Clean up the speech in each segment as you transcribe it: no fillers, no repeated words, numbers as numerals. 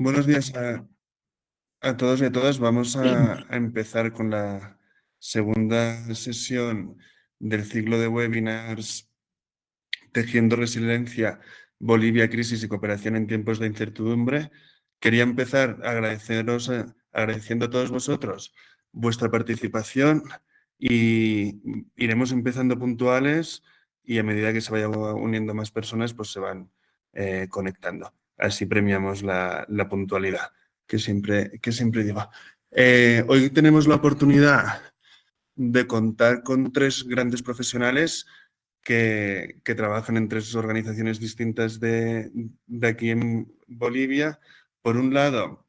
Buenos días a todos y a todas. Vamos a empezar con la segunda sesión del ciclo de webinars Tejiendo Resiliencia, Bolivia, Crisis y Cooperación en Tiempos de Incertidumbre. Quería empezar agradeciendo a todos vosotros vuestra participación y iremos empezando puntuales y a medida que se vayan uniendo más personas, pues se van conectando. Así premiamos la puntualidad que siempre digo. Hoy tenemos la oportunidad de contar con tres grandes profesionales que trabajan en tres organizaciones distintas de aquí en Bolivia. Por un lado,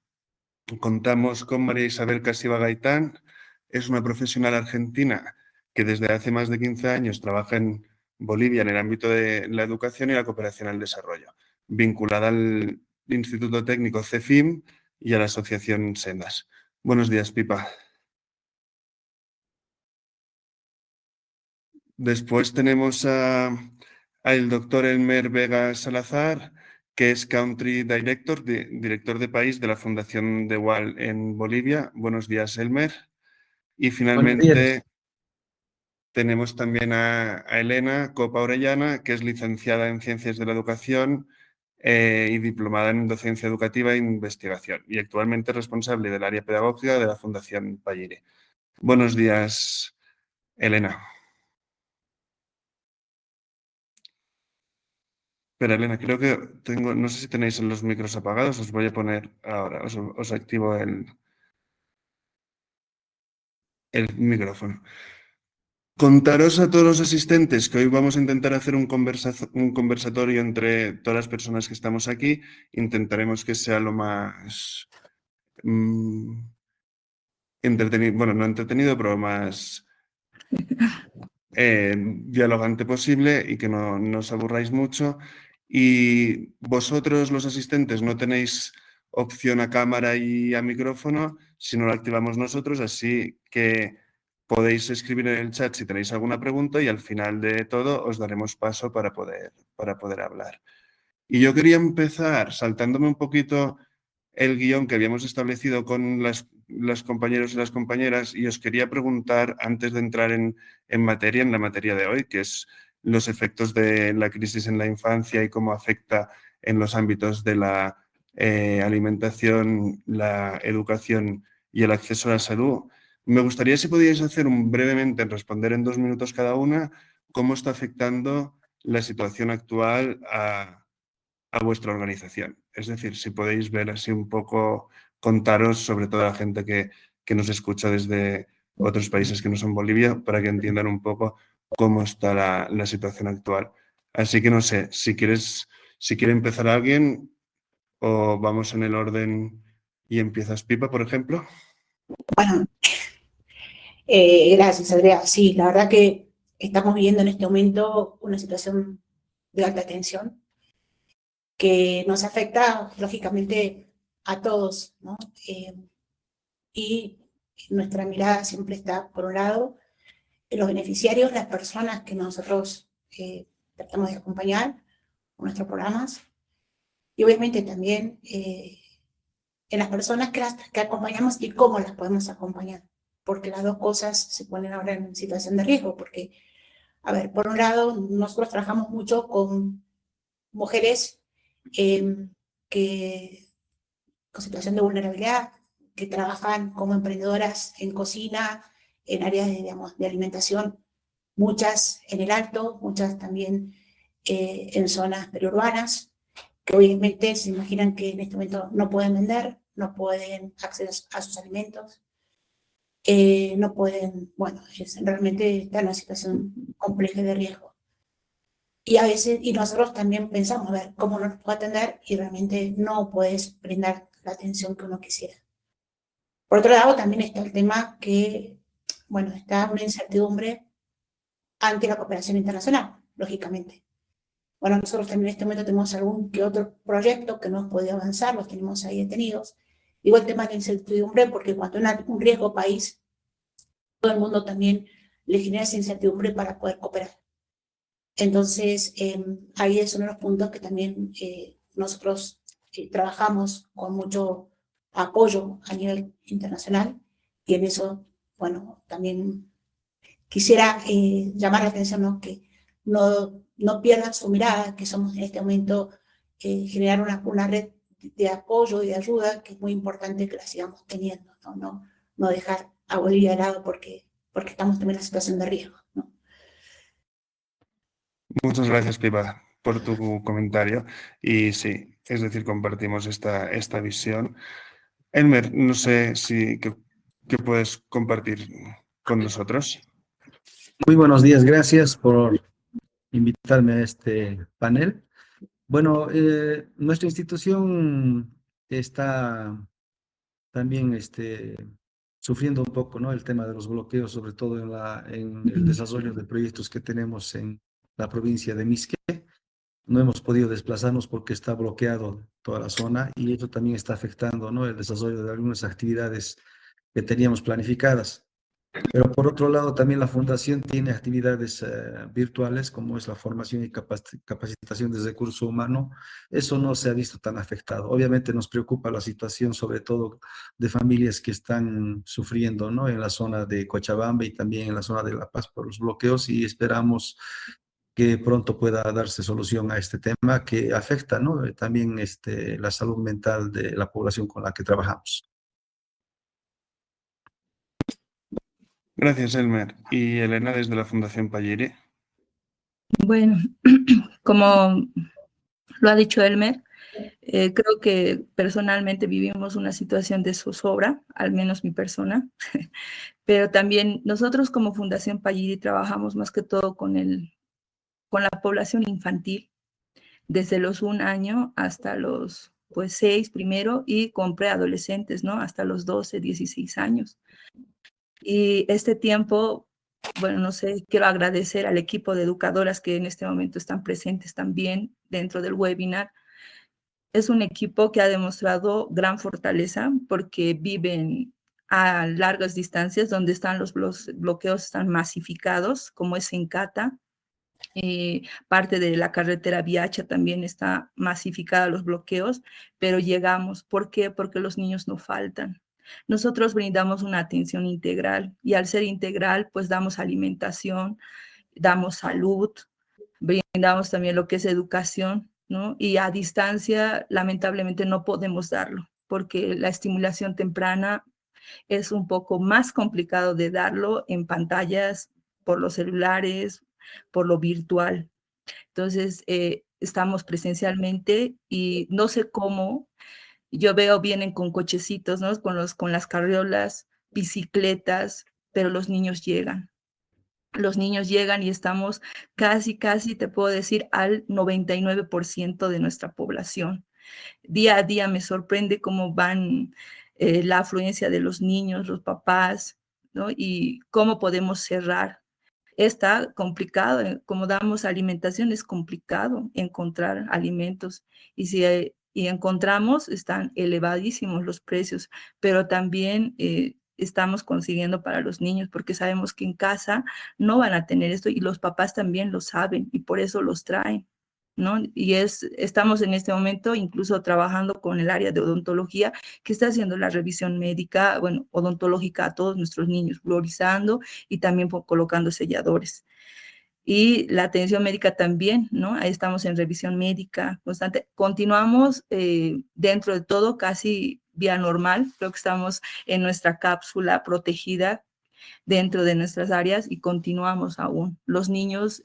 contamos con María Isabel Casiva Gaitán. Es una profesional argentina que desde hace más de 15 años trabaja en Bolivia en el ámbito de la educación y la cooperación al desarrollo, vinculada al Instituto Técnico CEFIM y a la Asociación Sendas. Buenos días, Pipa. Después tenemos al doctor Elmer Vega Salazar, que es Country Director, director de país de la Fundación de WAL en Bolivia. Buenos días, Elmer. Y Buenos días. finalmente tenemos también a Elena Copa Orellana, que es licenciada en Ciencias de la Educación y diplomada en Docencia Educativa e Investigación, y actualmente responsable del área pedagógica de la Fundación Pallire. Buenos días, Elena. Pero Elena, creo que tengo, no sé si tenéis los micros apagados, os voy a poner ahora, os activo el micrófono. Contaros a todos los asistentes que hoy vamos a intentar hacer un conversatorio entre todas las personas que estamos aquí. Intentaremos que sea lo más entretenido, bueno, no entretenido, pero más dialogante posible y que no os aburráis mucho. Y vosotros, los asistentes, no tenéis opción a cámara y a micrófono, si no lo activamos nosotros, así que podéis escribir en el chat si tenéis alguna pregunta y al final de todo os daremos paso para poder hablar. Y yo quería empezar saltándome un poquito el guión que habíamos establecido con las compañeros y las compañeras y os quería preguntar, antes de entrar en la materia de hoy, que es los efectos de la crisis en la infancia y cómo afecta en los ámbitos de la alimentación, la educación y el acceso a la salud. Me gustaría si podíais hacer brevemente, responder en 2 minutos cada una, cómo está afectando la situación actual a vuestra organización. Es decir, si podéis ver así un poco, contaros sobre toda la gente que nos escucha desde otros países que no son Bolivia, para que entiendan un poco cómo está la situación actual. Así que no sé, si quiere empezar alguien o vamos en el orden y empiezas Pipa, por ejemplo. Bueno, gracias, Andrea. Sí, la verdad que estamos viviendo en este momento una situación de alta tensión que nos afecta, lógicamente, a todos, ¿no? Y nuestra mirada siempre está, por un lado, en los beneficiarios, las personas que nosotros tratamos de acompañar con nuestros programas, y obviamente también en las personas que acompañamos y cómo las podemos acompañar, porque las dos cosas se ponen ahora en situación de riesgo, porque, a ver, por un lado, nosotros trabajamos mucho con mujeres que con situación de vulnerabilidad, que trabajan como emprendedoras en cocina, en áreas de, digamos, de alimentación, muchas en el Alto, muchas también en zonas periurbanas, que obviamente se imaginan que en este momento no pueden vender, no pueden acceder a sus alimentos, no pueden, bueno, realmente están en una situación compleja de riesgo. Y a veces, y nosotros también pensamos, a ver, cómo nos puede atender y realmente no puedes brindar la atención que uno quisiera. Por otro lado, también está el tema que, bueno, está una incertidumbre ante la cooperación internacional, lógicamente. Bueno, nosotros también en este momento tenemos algún que otro proyecto que no hemos podido avanzar, los tenemos ahí detenidos. Digo el tema de la incertidumbre porque cuando hay un riesgo país, todo el mundo también le genera esa incertidumbre para poder cooperar. Entonces, ahí es uno de los puntos que también nosotros trabajamos con mucho apoyo a nivel internacional y en eso, bueno, también quisiera llamar la atención, ¿no? Que no pierdan su mirada, que somos en este momento generar una red de apoyo y de ayuda, que es muy importante que la sigamos teniendo, ¿no? No dejar a Bolivia de lado porque estamos también en una situación de riesgo, ¿no? Muchas gracias, Pipa, por tu comentario. Y sí, es decir, compartimos esta visión. Elmer, no sé si qué puedes compartir con nosotros. Muy buenos días, gracias por invitarme a este panel. Bueno, nuestra institución está también sufriendo un poco, ¿no? El tema de los bloqueos, sobre todo en el desarrollo de proyectos que tenemos en la provincia de Misque. No hemos podido desplazarnos porque está bloqueado toda la zona y eso también está afectando, ¿no? El desarrollo de algunas actividades que teníamos planificadas. Pero por otro lado, también la Fundación tiene actividades virtuales, como es la formación y capacitación de recurso humano. Eso no se ha visto tan afectado. Obviamente nos preocupa la situación, sobre todo de familias que están sufriendo, ¿no? En la zona de Cochabamba y también en la zona de La Paz por los bloqueos y esperamos que pronto pueda darse solución a este tema que afecta, ¿no? También la salud mental de la población con la que trabajamos. Gracias, Elmer. Y Elena, desde la Fundación Palliri. Bueno, como lo ha dicho Elmer, creo que personalmente vivimos una situación de zozobra, al menos mi persona, pero también nosotros como Fundación Palliri trabajamos más que todo con la población infantil, desde los 1 año hasta los 6 primero y con preadolescentes, ¿no? Hasta los 12, 16 años. Y este tiempo, bueno, no sé, quiero agradecer al equipo de educadoras que en este momento están presentes también dentro del webinar. Es un equipo que ha demostrado gran fortaleza porque viven a largas distancias donde están los bloqueos están masificados, como es en Cata. Parte de la carretera Viacha también está masificada los bloqueos, pero llegamos. ¿Por qué? Porque los niños no faltan. Nosotros brindamos una atención integral y al ser integral, pues damos alimentación, damos salud, brindamos también lo que es educación, ¿no? Y a distancia, lamentablemente, no podemos darlo porque la estimulación temprana es un poco más complicado de darlo en pantallas, por los celulares, por lo virtual. Entonces, estamos presencialmente y no sé cómo, yo veo vienen con cochecitos, ¿no? Con las carriolas, bicicletas, pero los niños llegan. Los niños llegan y estamos casi, te puedo decir, al 99% de nuestra población. Día a día me sorprende cómo van la afluencia de los niños, los papás, ¿no? Y cómo podemos cerrar. Está complicado, como damos alimentación, es complicado encontrar alimentos. Y si y encontramos, están elevadísimos los precios, pero también estamos consiguiendo para los niños, porque sabemos que en casa no van a tener esto y los papás también lo saben y por eso los traen, ¿no? Y estamos en este momento incluso trabajando con el área de odontología que está haciendo la revisión médica, bueno, odontológica a todos nuestros niños, fluorizando y también colocando selladores. Y la atención médica también, ¿no? Ahí estamos en revisión médica constante. Continuamos dentro de todo casi vía normal, creo que estamos en nuestra cápsula protegida dentro de nuestras áreas y continuamos aún. Los niños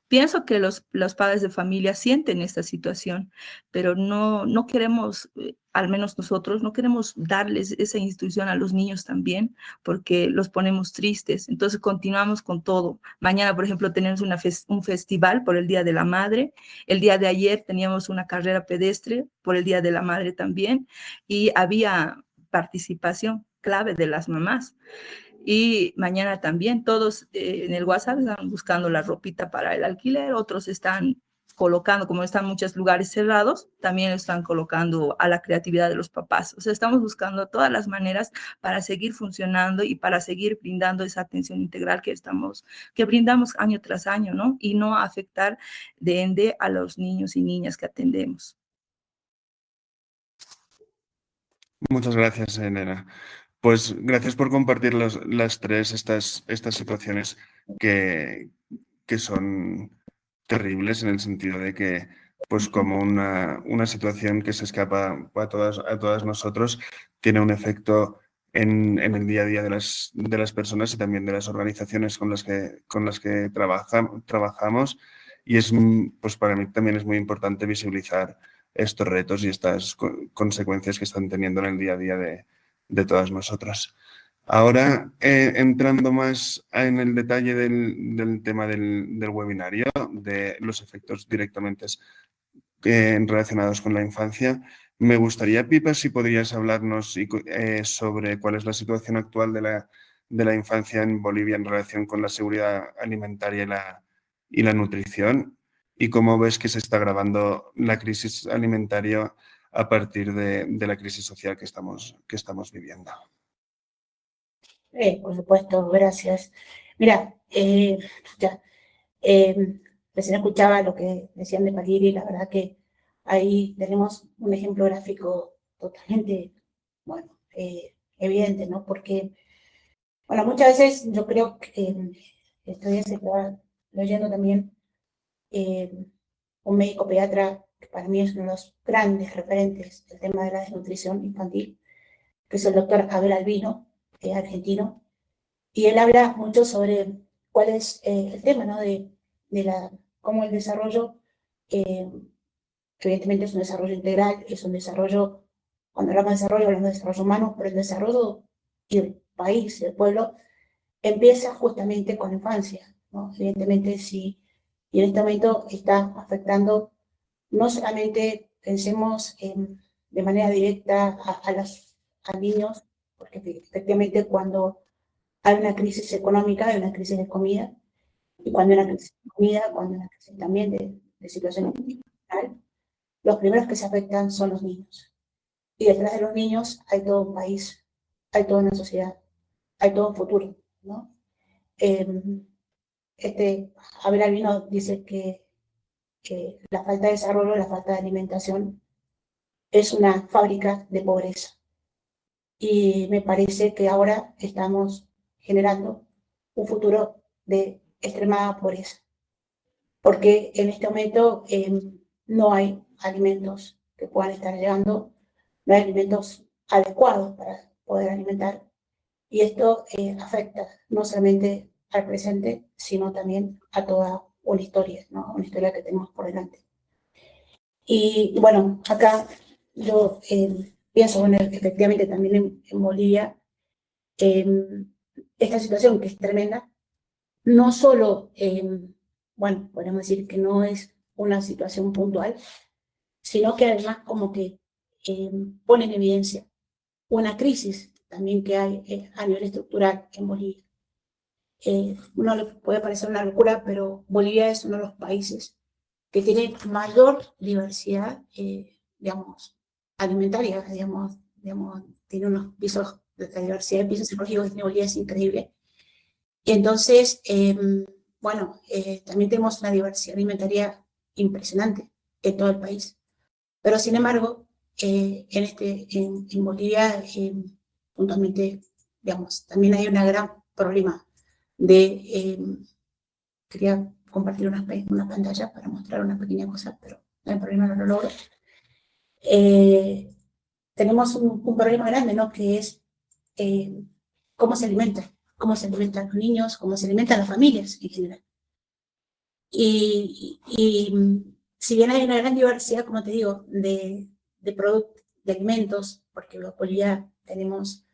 pienso que los padres de familia sienten esta situación, pero no queremos, al menos nosotros, no queremos darles esa instrucción a los niños también, porque los ponemos tristes. Entonces continuamos con todo. Mañana, por ejemplo, tenemos un festival por el Día de la Madre. El día de ayer teníamos una carrera pedestre por el Día de la Madre también, y había participación clave de las mamás. Y mañana también todos en el WhatsApp están buscando la ropita para el alquiler, otros están colocando, como están muchos lugares cerrados, también están colocando a la creatividad de los papás. O sea, estamos buscando todas las maneras para seguir funcionando y para seguir brindando esa atención integral que brindamos año tras año, ¿no? Y no afectar de ende a los niños y niñas que atendemos. Muchas gracias, Elena. Pues gracias por compartir las tres estas situaciones que, que son terribles en el sentido de que, pues como una situación que se escapa a todas nosotros, tiene un efecto en el día a día de las personas y también de las organizaciones con las que trabajamos. Y es, pues para mí también es muy importante visibilizar estos retos y estas consecuencias que están teniendo en el día a día de todas nosotras. Ahora, entrando más en el detalle del tema del webinario, de los efectos directamente relacionados con la infancia, me gustaría, Pipa, si podrías hablarnos sobre cuál es la situación actual de la infancia en Bolivia en relación con la seguridad alimentaria y la nutrición, y cómo ves que se está agravando la crisis alimentaria a partir de la crisis social que estamos viviendo. Por supuesto, gracias. Mira, recién escuchaba lo que decían de París y la verdad que ahí tenemos un ejemplo gráfico totalmente, bueno, evidente, ¿no? Porque, bueno, muchas veces yo creo que estoy leyendo también un médico pediatra que para mí es uno de los grandes referentes del tema de la desnutrición infantil, que es el doctor Abel Albino, argentino, y él habla mucho sobre cuál es el tema, ¿no? De cómo el desarrollo, evidentemente es un desarrollo integral, es un desarrollo, cuando hablamos de desarrollo, hablamos de desarrollo humano, pero el desarrollo del país, del pueblo, empieza justamente con la infancia, ¿no? Evidentemente, sí, y en este momento está afectando, no solamente pensemos de manera directa a niños, porque efectivamente cuando hay una crisis económica, hay una crisis de comida, y cuando hay una crisis de comida, cuando hay una crisis también de situación institucional, los primeros que se afectan son los niños. Y detrás de los niños hay todo un país, hay toda una sociedad, hay todo un futuro, ¿no? Abel Albino dice que la falta de desarrollo, la falta de alimentación es una fábrica de pobreza. Y me parece que ahora estamos generando un futuro de extremada pobreza, porque en este momento no hay alimentos que puedan estar llegando, no hay alimentos adecuados para poder alimentar, y esto afecta no solamente al presente, sino también a toda una historia, ¿no? Una historia que tenemos por delante. Y bueno, acá yo pienso, bueno, efectivamente también en Bolivia, esta situación que es tremenda, no solo, bueno, podemos decir que no es una situación puntual, sino que además como que pone en evidencia una crisis también que hay a nivel estructural en Bolivia. Uno le puede parecer una locura, pero Bolivia es uno de los países que tiene mayor diversidad, digamos, alimentaria, digamos, tiene unos pisos, la diversidad de pisos ecológicos que tiene Bolivia es increíble. Y entonces, bueno, también tenemos una diversidad alimentaria impresionante en todo el país. Pero sin embargo, en Bolivia, puntualmente, digamos, también hay un gran problema de, quería compartir una pantalla para mostrar una pequeña cosa, pero no hay problema, no lo logro. Tenemos un problema grande, ¿no? Que es cómo se alimentan los niños, cómo se alimentan las familias en general. Y si bien hay una gran diversidad, como te digo, de productos, de alimentos, porque en Bolivia tenemos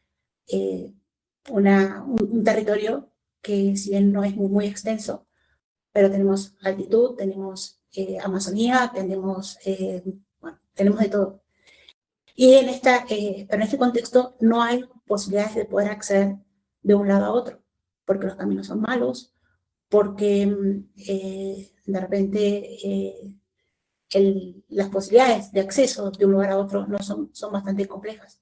un territorio que si bien no es muy extenso, pero tenemos altitud, tenemos Amazonía, tenemos, bueno, tenemos de todo. Y pero en este contexto no hay posibilidades de poder acceder de un lado a otro, porque los caminos son malos, porque de repente las posibilidades de acceso de un lugar a otro no son bastante complejas.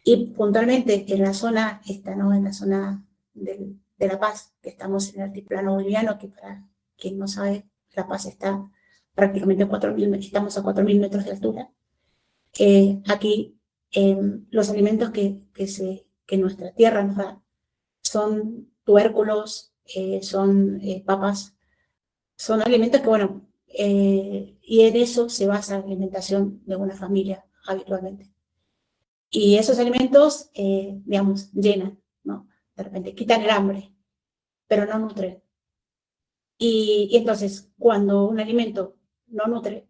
Y puntualmente en la zona esta, ¿no? En la zona de La Paz, que estamos en el altiplano boliviano, que para quien no sabe, La Paz está prácticamente estamos a 4.000 metros de altura. Aquí los alimentos que nuestra tierra nos da son tubérculos, son papas, son alimentos que, bueno, y en eso se basa la alimentación de una familia habitualmente. Y esos alimentos, digamos, llenan, ¿no? De repente quitan el hambre, pero no nutren. Y entonces, cuando un alimento no nutre,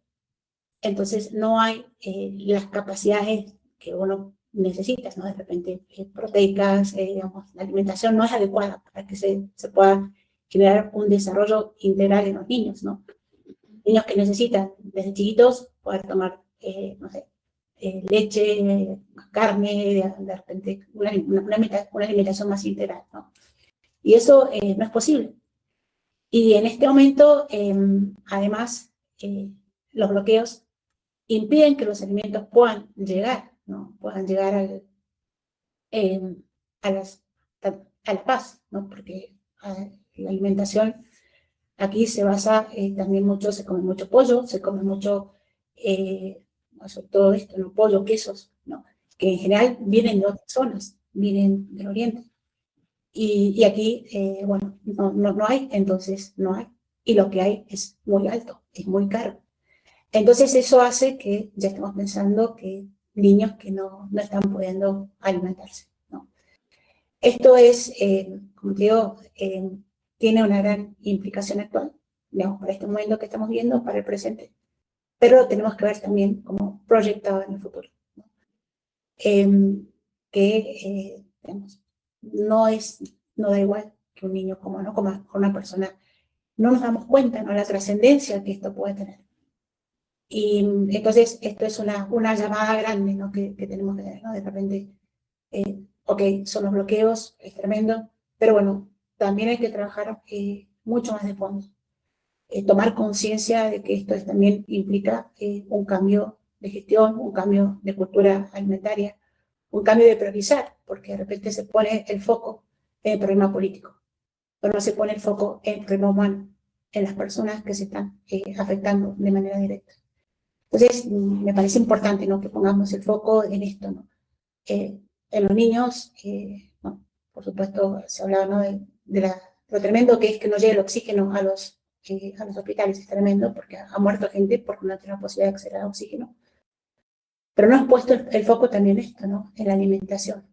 entonces no hay las capacidades que uno necesita, ¿no? De repente, proteicas, digamos, la alimentación no es adecuada para que se pueda generar un desarrollo integral en los niños, ¿no? Niños que necesitan desde chiquitos poder tomar, no sé, leche, carne, de repente una alimentación más integral, ¿no? Y eso no es posible. Y en este momento, además, los bloqueos impiden que los alimentos puedan llegar, ¿no? Puedan llegar a la paz, ¿no? Porque la alimentación aquí se basa también mucho, se come mucho pollo, se come mucho, sobre todo esto, ¿no? Pollo, quesos, ¿no? Que en general vienen de otras zonas, vienen del oriente. Y aquí, bueno, no hay, entonces no hay. Y lo que hay es muy alto, es muy caro. Entonces eso hace que ya estemos pensando que niños que no están pudiendo alimentarse, ¿no? Esto es, como te digo, tiene una gran implicación actual, digamos, para este momento que estamos viendo, para el presente, pero lo tenemos que ver también como proyectado en el futuro, ¿no? Digamos, no da igual que un niño coma o no coma con una persona, no nos damos cuenta, ¿no? La trascendencia que esto puede tener. Y entonces esto es una llamada grande, ¿no? que tenemos que ver, ¿no? De repente, ok, son los bloqueos, es tremendo, pero bueno, también hay que trabajar mucho más de fondo. Tomar conciencia de que esto también implica un cambio de gestión, un cambio de cultura alimentaria, un cambio de priorizar, porque de repente se pone el foco en el problema político, pero no se pone el foco en el problema humano, en las personas que se están afectando de manera directa. Entonces, me parece importante, ¿no? Que pongamos el foco en esto, ¿no? En los niños, bueno, por supuesto, se hablaba, ¿no? de lo tremendo que es que no llegue el oxígeno a los hospitales, es tremendo, porque ha muerto gente porque no tiene la posibilidad de acceder al oxígeno. Pero no has puesto el foco también en esto, ¿no? En la alimentación.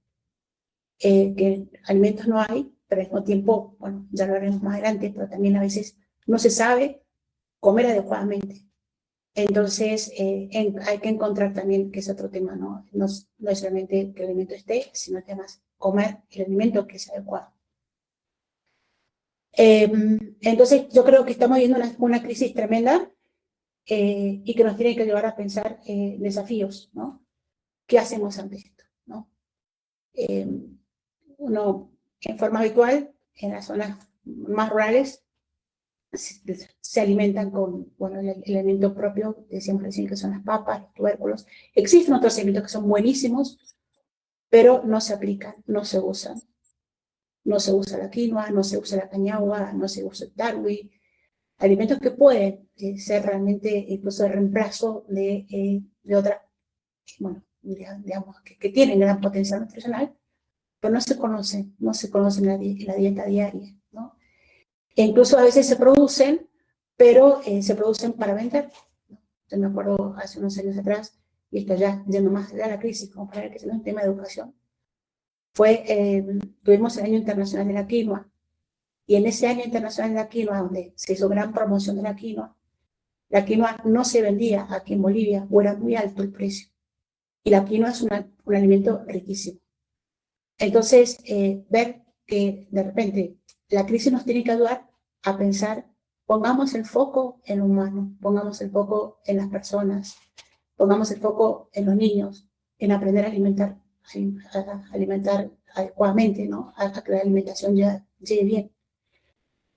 Que alimentos no hay, pero al mismo tiempo, bueno, ya lo haremos más adelante, pero también a veces no se sabe comer adecuadamente. Entonces, hay que encontrar también, que es otro tema, ¿no? No es solamente que el alimento esté, sino que además comer el alimento que es adecuado. Entonces, yo creo que estamos viendo una crisis tremenda y que nos tiene que llevar a pensar desafíos, ¿no? ¿Qué hacemos ante esto, ¿no? Uno, en forma habitual, en las zonas más rurales, se alimentan con, bueno, el alimento propio, decíamos recién que son las papas, los tubérculos. Existen otros alimentos que son buenísimos, pero no se aplican, no se usan. No se usa la quinoa, no se usa la cañagua, no se usa el tarwi. Alimentos que pueden ser realmente incluso el reemplazo de otras, bueno, digamos, que tienen gran potencial nutricional, pero no se conocen en la dieta diaria, ¿no? E incluso a veces se producen, pero se producen para vender. Yo me acuerdo hace unos años atrás, y esto ya yendo más allá de la crisis, como para ver que es un tema de educación, tuvimos el Año Internacional de la Quinoa, y en ese Año Internacional de la Quinoa, donde se hizo gran promoción de la quinoa no se vendía aquí en Bolivia, o era muy alto el precio. Y la quinoa es un alimento riquísimo. Entonces, ver que de repente la crisis nos tiene que ayudar a pensar, pongamos el foco en lo humano, pongamos el foco en las personas, pongamos el foco en los niños, en aprender a alimentar adecuadamente, ¿no? A que la alimentación llegue bien.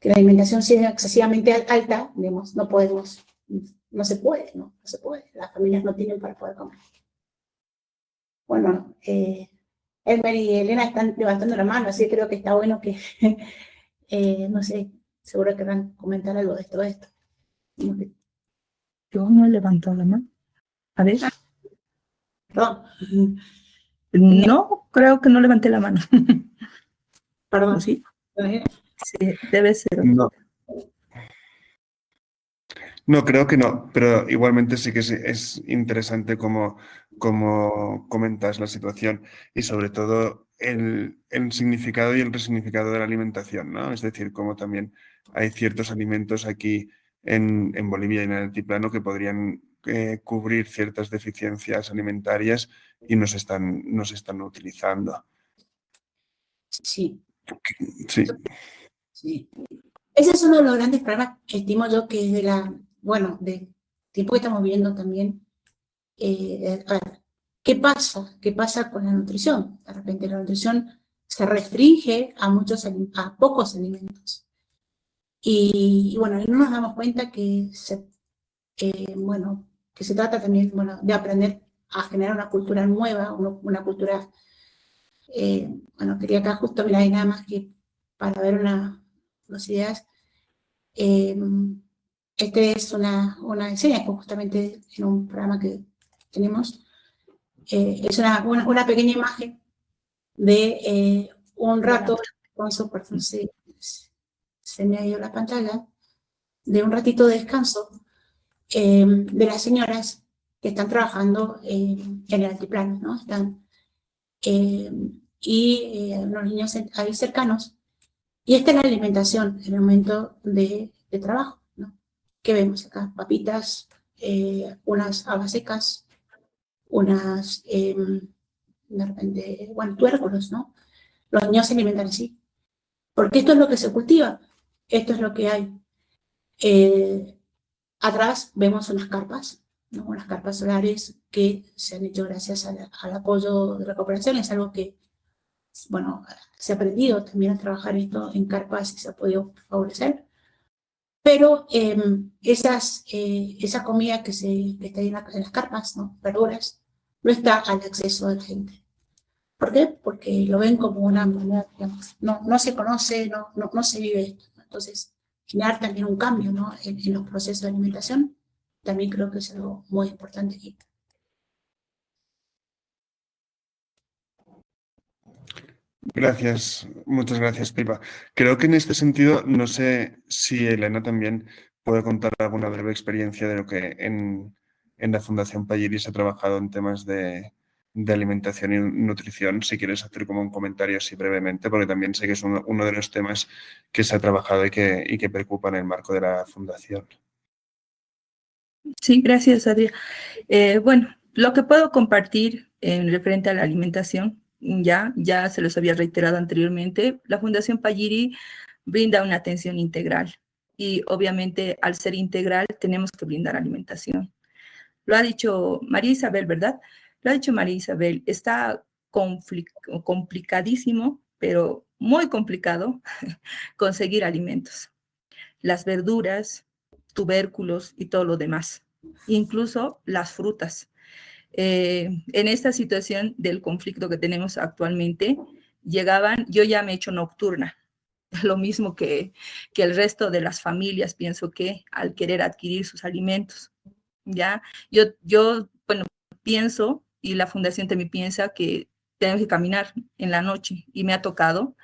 Que la alimentación sea excesivamente alta, digamos, no se puede, ¿no? No se puede. Las familias no tienen para poder comer. Bueno, Elmer y Elena están levantando la mano, así que creo que está bueno que, no sé, seguro que van a comentar algo de todo esto. Yo no he levantado la mano. A ver. Perdón. No, creo que no levanté la mano. Perdón. ¿Sí? Sí, debe ser. No. No, creo que no, pero igualmente sí que es interesante cómo comentas la situación y sobre todo el significado y el resignificado de la alimentación, ¿no? Es decir, cómo también hay ciertos alimentos aquí en Bolivia y en el altiplano que podrían cubrir ciertas deficiencias alimentarias y no se están utilizando. Sí, Sí. sí. Ese es uno de los grandes problemas, estimo yo, que es del tiempo que estamos viendo también. A ver, ¿qué pasa? ¿Qué pasa con la nutrición? De repente la nutrición se restringe a pocos alimentos. Y bueno, no nos damos cuenta que que se trata también, de aprender a generar una cultura nueva, una cultura, quería acá justo, mira, hay nada más que para ver unas ideas. Este es una escena, justamente en un programa que tenemos. Es una pequeña imagen de un rato, perdón, se me ha ido la pantalla, de un ratito de descanso de las señoras que están trabajando en el altiplano, ¿no? Los niños ahí cercanos. Y esta es la alimentación en el momento de trabajo, ¿no? ¿Qué vemos acá? Papitas, unas habas secas, de repente, tubérculos, ¿no? Los niños se alimentan así. Porque esto es lo que se cultiva, esto es lo que hay. Atrás vemos unas carpas, ¿no? Unas carpas solares que se han hecho gracias al apoyo de la cooperación. Es algo que, se ha aprendido también a trabajar esto en carpas y se ha podido favorecer. Pero esa comida que está ahí en las carpas, ¿no? Verduras, no está al acceso de la gente. ¿Por qué? Porque lo ven como una manera, digamos, no se conoce, no se vive esto, ¿no? Entonces, generar también un cambio, ¿no? en los procesos de alimentación, también creo que es algo muy importante aquí. Gracias, muchas gracias, Pipa. Creo que en este sentido, no sé si Elena también puede contar alguna breve experiencia de lo que en la Fundación Palliri se ha trabajado en temas de alimentación y nutrición. Si quieres hacer como un comentario así brevemente, porque también sé que es uno de los temas que se ha trabajado y que preocupa en el marco de la Fundación. Sí, gracias, Adrián. Bueno, lo que puedo compartir en referente a la alimentación, ya se los había reiterado anteriormente, la Fundación Palliri brinda una atención integral y obviamente al ser integral tenemos que brindar alimentación. Lo ha dicho María Isabel, ¿verdad? Lo ha dicho María Isabel, está complicadísimo, pero muy complicado conseguir alimentos. Las verduras, tubérculos y todo lo demás, incluso las frutas. En esta situación del conflicto que tenemos actualmente, yo ya me he hecho nocturna, lo mismo que el resto de las familias, pienso que al querer adquirir sus alimentos, ¿ya? Bueno, pienso, y la fundación también piensa que tenemos que caminar en la noche, y me ha tocado.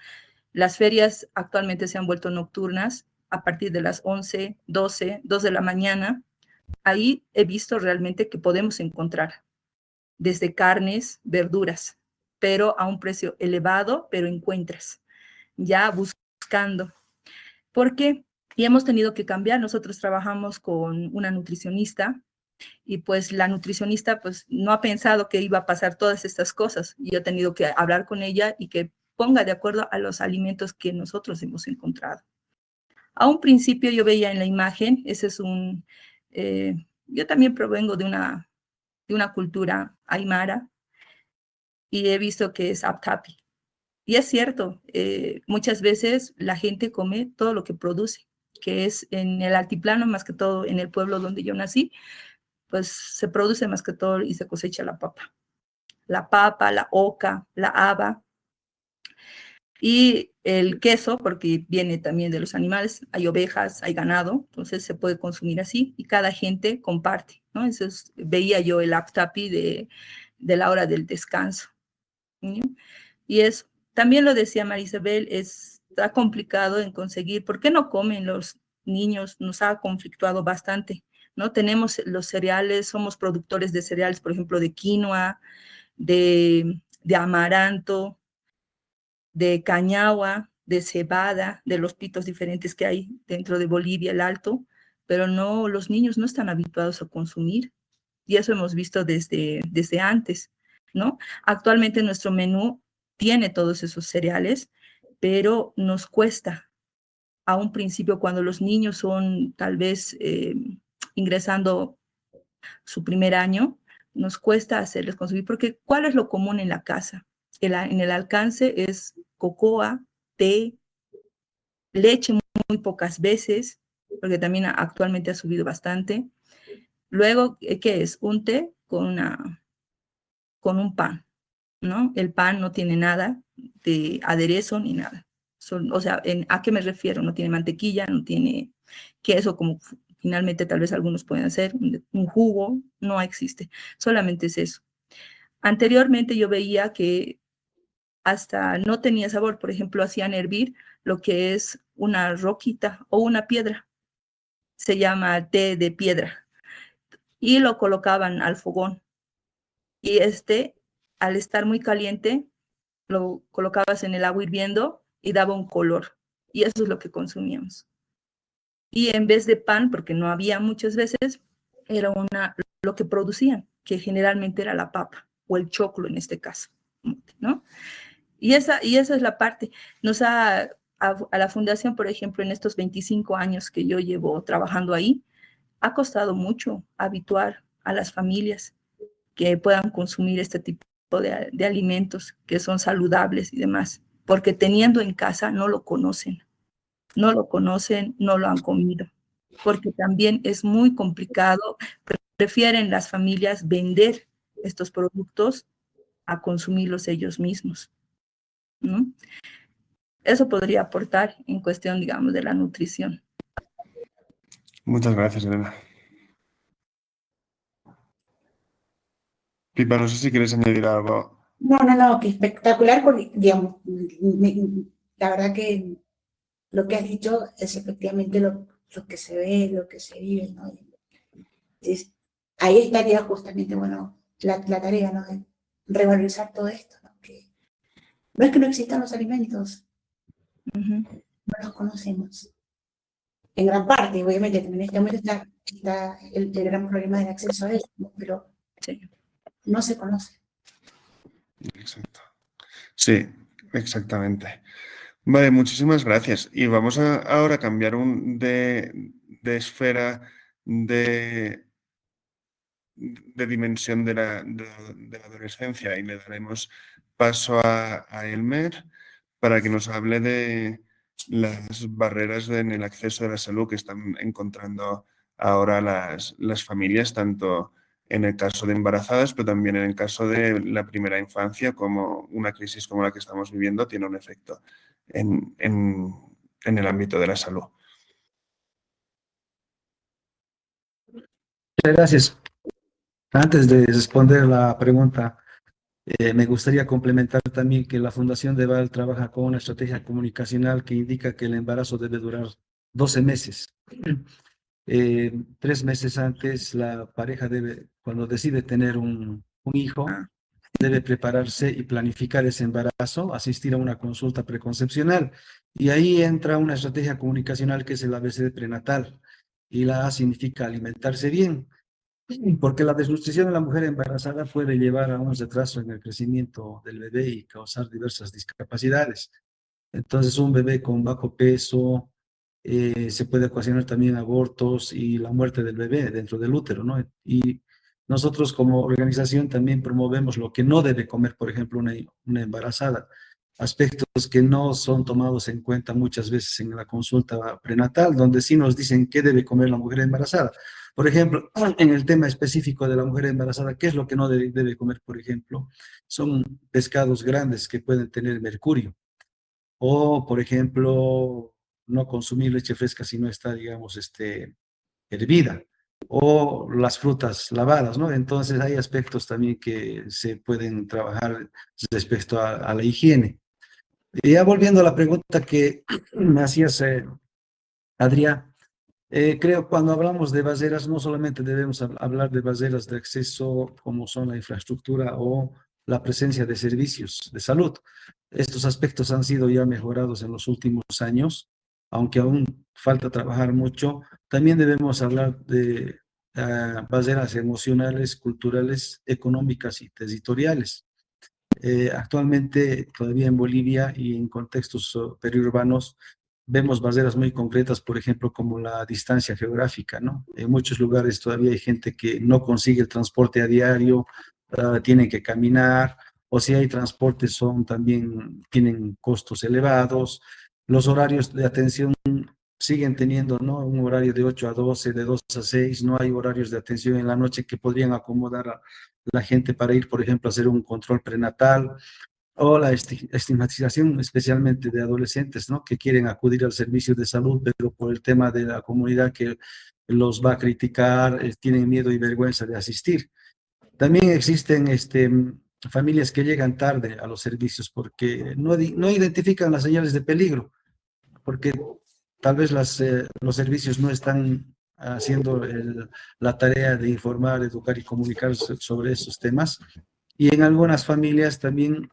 Las ferias actualmente se han vuelto nocturnas a partir de las 11, 12, 2 de la mañana. Ahí he visto realmente que podemos encontrar desde carnes, verduras, pero a un precio elevado, pero encuentras, ya buscando. ¿Por qué? Y hemos tenido que cambiar. Nosotros trabajamos con una nutricionista y pues la nutricionista pues no ha pensado que iba a pasar todas estas cosas y yo he tenido que hablar con ella y que ponga de acuerdo a los alimentos que nosotros hemos encontrado. A un principio yo veía en la imagen, yo también provengo de una cultura aymara y he visto que es aptapi. Y es cierto, muchas veces la gente come todo lo que produce, que es en el altiplano, más que todo en el pueblo donde yo nací, pues se produce más que todo y se cosecha la papa. La papa, la oca, la haba y el queso, porque viene también de los animales, hay ovejas, hay ganado, entonces se puede consumir así y cada gente comparte, ¿no? Entonces veía yo el aptapi de la hora del descanso. ¿sí? Y es, también lo decía Marisabel, está complicado en conseguir. ¿Por qué no comen los niños? Nos ha conflictuado bastante, ¿no? Tenemos los cereales, somos productores de cereales, por ejemplo, de quinoa, de amaranto, de cañagua, de cebada, de los pitos diferentes que hay dentro de Bolivia, el Alto, pero no, los niños no están habituados a consumir. Y eso hemos visto desde antes, ¿no? Actualmente nuestro menú tiene todos esos cereales, pero nos cuesta a un principio cuando los niños son tal vez ingresando su primer año, nos cuesta hacerles consumir, porque ¿cuál es lo común en la casa? En el alcance es cocoa, té, leche muy pocas veces, porque también actualmente ha subido bastante. Luego, ¿qué es? Un té con un pan, ¿no? El pan no tiene nada de aderezo ni nada. O sea, ¿a qué me refiero? No tiene mantequilla, no tiene queso, como finalmente tal vez algunos pueden hacer, un jugo, no existe. Solamente es eso. Anteriormente yo veía que hasta no tenía sabor. Por ejemplo, hacían hervir lo que es una roquita o una piedra. Se llama té de piedra. Y lo colocaban al fogón. Y al estar muy caliente, lo colocabas en el agua hirviendo y daba un color. Y eso es lo que consumíamos. Y en vez de pan, porque no había muchas veces, era lo que producían, que generalmente era la papa o el choclo en este caso, ¿no? Y esa es la parte. A la fundación, por ejemplo, en estos 25 años que yo llevo trabajando ahí, ha costado mucho habituar a las familias que puedan consumir este tipo de alimentos que son saludables y demás, porque teniendo en casa no lo conocen, no lo han comido, porque también es muy complicado, prefieren las familias vender estos productos a consumirlos ellos mismos, ¿no? Eso podría aportar en cuestión, digamos, de la nutrición. Muchas gracias, Elena. Pipa, no sé si quieres añadir algo. No, que espectacular, porque, digamos, la verdad que lo que has dicho es efectivamente lo que se ve, lo que se vive, ¿no? Entonces, ahí estaría justamente, bueno, la tarea, ¿no? De revalorizar todo esto, ¿no? Que no es que no existan los alimentos, no los conocemos. En gran parte, obviamente, también en este momento está el gran problema del acceso a ellos, ¿no? Pero Sí. no se conoce. Exacto. Sí, exactamente. Vale, muchísimas gracias. Y vamos ahora a cambiar de esfera, de dimensión de la adolescencia, y le daremos paso a Elmer para que nos hable de las barreras en el acceso a la salud que están encontrando ahora las familias, tanto en el caso de embarazadas, pero también en el caso de la primera infancia, como una crisis como la que estamos viviendo tiene un efecto en el ámbito de la salud. Muchas gracias. Antes de responder la pregunta, me gustaría complementar también que la Fundación de Val trabaja con una estrategia comunicacional que indica que el embarazo debe durar 12 meses. 3 meses antes, la pareja debe, cuando decide tener un hijo, debe prepararse y planificar ese embarazo, asistir a una consulta preconcepcional. Y ahí entra una estrategia comunicacional que es el ABCD prenatal. Y la A significa alimentarse bien, porque la desnutrición de la mujer embarazada puede llevar a un retraso en el crecimiento del bebé y causar diversas discapacidades. Entonces, un bebé con bajo peso se puede ocasionar también abortos y la muerte del bebé dentro del útero, ¿no? Y nosotros como organización también promovemos lo que no debe comer, por ejemplo, una embarazada. Aspectos que no son tomados en cuenta muchas veces en la consulta prenatal, donde sí nos dicen qué debe comer la mujer embarazada. Por ejemplo, en el tema específico de la mujer embarazada, ¿qué es lo que no debe comer, por ejemplo? Son pescados grandes que pueden tener mercurio. O, por ejemplo, no consumir leche fresca si no está, digamos, hervida. o las frutas lavadas, ¿no? Entonces hay aspectos también que se pueden trabajar respecto a la higiene. Y ya volviendo a la pregunta que me hacías, Adrián, creo cuando hablamos de barreras no solamente debemos hablar de barreras de acceso como son la infraestructura o la presencia de servicios de salud. Estos aspectos han sido ya mejorados en los últimos años, aunque aún falta trabajar mucho. También debemos hablar de barreras emocionales, culturales, económicas y territoriales. Actualmente, todavía en Bolivia y en contextos periurbanos, vemos barreras muy concretas, por ejemplo, como la distancia geográfica, ¿no? En muchos lugares todavía hay gente que no consigue el transporte a diario, tienen que caminar, o si hay transportes son también, tienen costos elevados. Los horarios de atención siguen teniendo, ¿no? Un horario de 8 a 12, de 2 a 6, no hay horarios de atención en la noche que podrían acomodar a la gente para ir, por ejemplo, a hacer un control prenatal o la estigmatización especialmente de adolescentes, ¿no? Que quieren acudir al servicio de salud, pero por el tema de la comunidad que los va a criticar, tienen miedo y vergüenza de asistir. También existen familias que llegan tarde a los servicios porque no identifican las señales de peligro, porque tal vez los servicios no están haciendo la tarea de informar, educar y comunicar sobre esos temas. Y en algunas familias también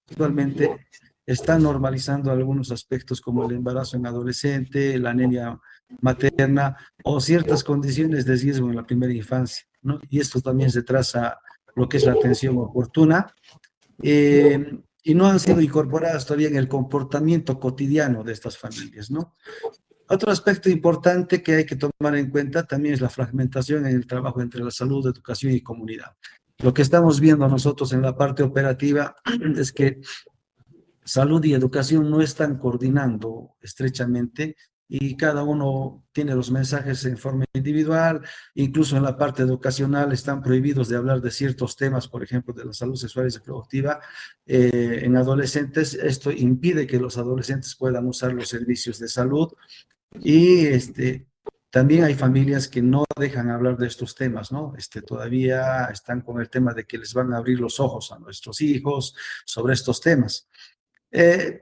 actualmente están normalizando algunos aspectos como el embarazo en adolescente, la anemia materna o ciertas condiciones de riesgo en la primera infancia, ¿no? Y esto también se traza lo que es la atención oportuna, y no han sido incorporadas todavía en el comportamiento cotidiano de estas familias, ¿no? Otro aspecto importante que hay que tomar en cuenta también es la fragmentación en el trabajo entre la salud, educación y comunidad. Lo que estamos viendo nosotros en la parte operativa es que salud y educación no están coordinando estrechamente y cada uno tiene los mensajes en forma individual, incluso en la parte educacional están prohibidos de hablar de ciertos temas, por ejemplo, de la salud sexual y reproductiva en adolescentes. Esto impide que los adolescentes puedan usar los servicios de salud y también hay familias que no dejan hablar de estos temas, ¿no? Todavía están con el tema de que les van a abrir los ojos a nuestros hijos sobre estos temas.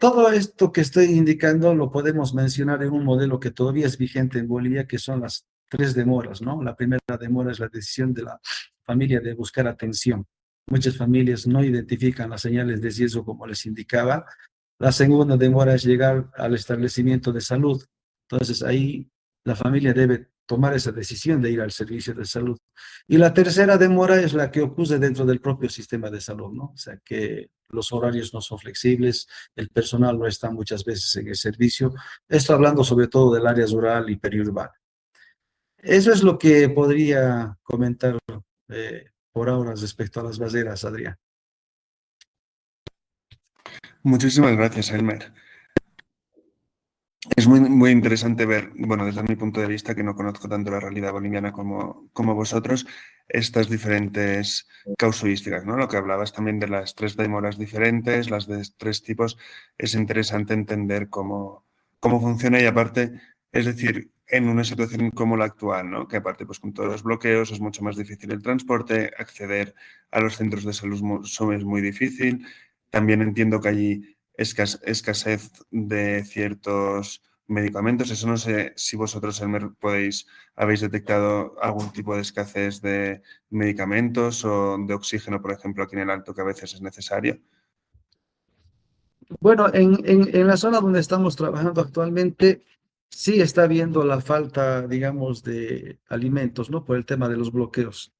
Todo esto que estoy indicando lo podemos mencionar en un modelo que todavía es vigente en Bolivia, que son las 3 demoras, ¿no? La primera demora es la decisión de la familia de buscar atención. Muchas familias no identifican las señales de riesgo como les indicaba. La segunda demora es llegar al establecimiento de salud. Entonces ahí la familia debe tomar esa decisión de ir al servicio de salud. Y la tercera demora es la que ocurre dentro del propio sistema de salud, ¿no? O sea, que los horarios no son flexibles, el personal no está muchas veces en el servicio. Esto hablando sobre todo del área rural y periurbana. Eso es lo que podría comentar por ahora respecto a las barreras, Adrián. Muchísimas gracias, Elmer. Es muy interesante ver, bueno, desde mi punto de vista, que no conozco tanto la realidad boliviana como vosotros, estas diferentes casuísticas, ¿no? Lo que hablabas también de las 3 demoras diferentes, las de 3 tipos, es interesante entender cómo funciona y aparte, es decir, en una situación como la actual, ¿no? Que aparte, pues con todos los bloqueos es mucho más difícil el transporte, acceder a los centros de salud es muy difícil. También entiendo que allí escasez de ciertos medicamentos. Eso no sé si vosotros, Elmer, habéis detectado algún tipo de escasez de medicamentos o de oxígeno, por ejemplo, aquí en el Alto, que a veces es necesario. Bueno, en la zona donde estamos trabajando actualmente, sí está habiendo la falta, digamos, de alimentos, ¿no? Por el tema de los bloqueos.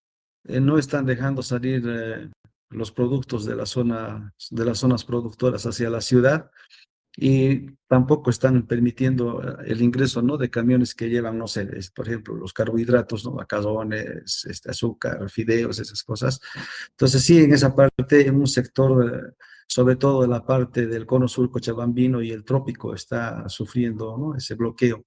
No están dejando salir los productos de de las zonas productoras hacia la ciudad y tampoco están permitiendo el ingreso, ¿no? De camiones que llevan, no sé, por ejemplo, los carbohidratos, ¿no? Macarrones, azúcar, fideos, esas cosas. Entonces, sí, en esa parte, en un sector, sobre todo en la parte del cono sur cochabambino y el trópico, está sufriendo, ¿no? Ese bloqueo.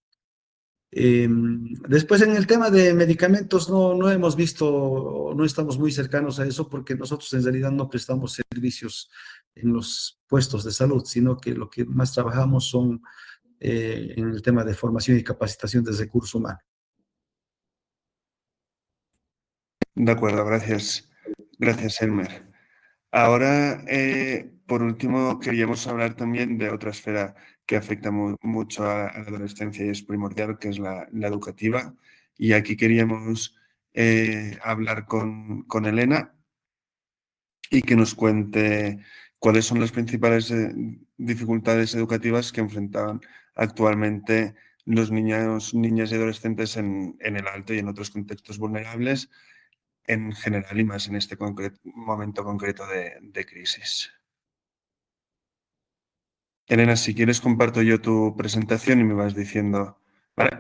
Después en el tema de medicamentos no hemos visto, no estamos muy cercanos a eso porque nosotros en realidad no prestamos servicios en los puestos de salud, sino que lo que más trabajamos son en el tema de formación y capacitación de recursos humanos. De acuerdo, gracias. Gracias, Elmer. Ahora, por último, queríamos hablar también de otra esfera que afecta mucho a la adolescencia y es primordial, que es la educativa. Y aquí queríamos hablar con Elena y que nos cuente cuáles son las principales dificultades educativas que enfrentan actualmente los niños, niñas y adolescentes en el Alto y en otros contextos vulnerables en general y más en este momento concreto de crisis. Elena, si quieres comparto yo tu presentación y me vas diciendo... Vale.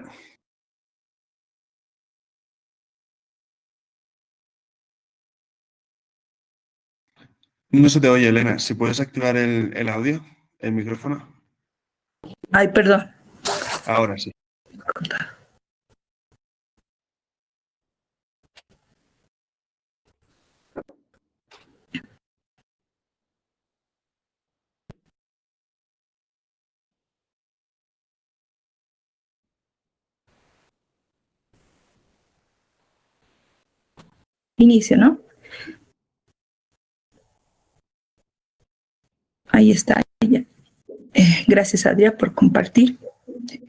No se te oye, Elena. Si puedes activar el audio, el micrófono. Ay, perdón. Ahora sí. Inicio, ¿no? Ahí está. Gracias, Adrià, por compartir.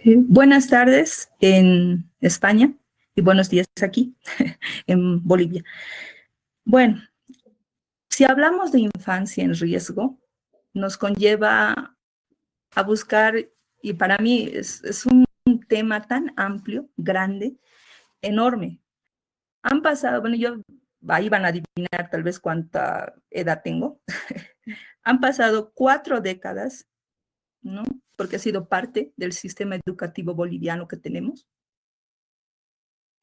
Buenas tardes en España y buenos días aquí en Bolivia. Bueno, si hablamos de infancia en riesgo, nos conlleva a buscar, y para mí es un tema tan amplio, grande, enorme. Han pasado, bueno, ahí van a adivinar tal vez cuánta edad tengo. Han pasado 4 décadas, ¿no? Porque ha sido parte del sistema educativo boliviano que tenemos.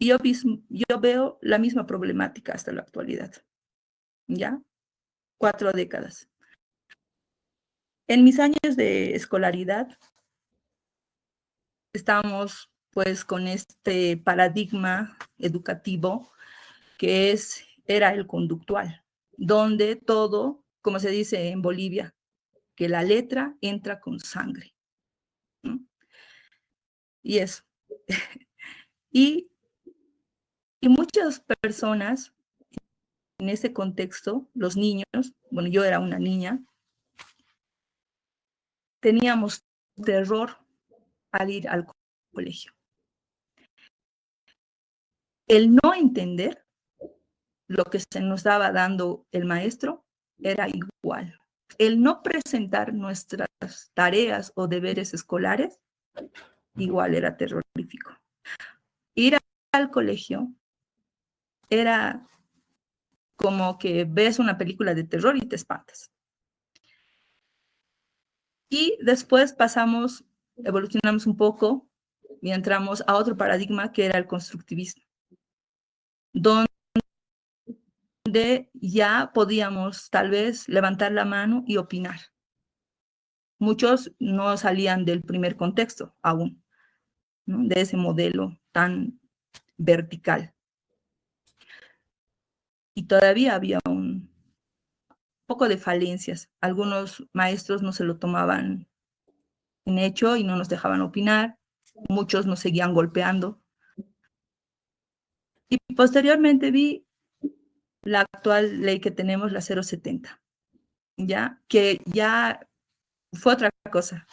Y yo veo la misma problemática hasta la actualidad, ¿ya? 4 décadas. En mis años de escolaridad, estamos pues con este paradigma educativo que era el conductual, donde todo, como se dice en Bolivia, que la letra entra con sangre, ¿no? Y eso. y muchas personas en ese contexto, los niños, bueno, yo era una niña, teníamos terror al ir al colegio. El no entender lo que se nos estaba dando el maestro era igual. El no presentar nuestras tareas o deberes escolares, igual era terrorífico. Ir al colegio era como que ves una película de terror y te espantas. Y después evolucionamos un poco y entramos a otro paradigma que era el constructivismo, donde ya podíamos tal vez levantar la mano y opinar. Muchos no salían del primer contexto aún, ¿no? De ese modelo tan vertical. Y todavía había un poco de falencias. Algunos maestros no se lo tomaban en hecho y no nos dejaban opinar. Muchos nos seguían golpeando. Y posteriormente vi la actual ley que tenemos, la 070, ¿ya? Que ya fue otra cosa.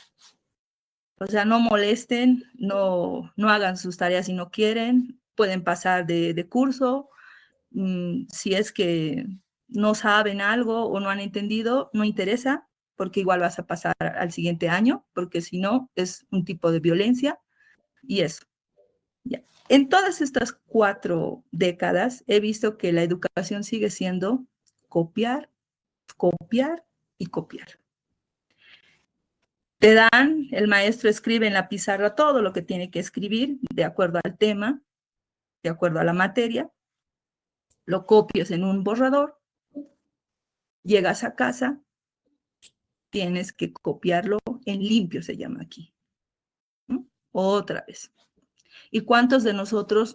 O sea, no molesten, no hagan sus tareas si no quieren, pueden pasar de curso. Si es que no saben algo o no han entendido, no interesa, porque igual vas a pasar al siguiente año, porque si no, es un tipo de violencia y eso. Ya. En todas estas 4 décadas he visto que la educación sigue siendo copiar, copiar y copiar. Te dan, el maestro escribe en la pizarra todo lo que tiene que escribir de acuerdo al tema, de acuerdo a la materia, lo copias en un borrador, llegas a casa, tienes que copiarlo en limpio, se llama aquí, ¿no? Otra vez. ¿Y cuántos de nosotros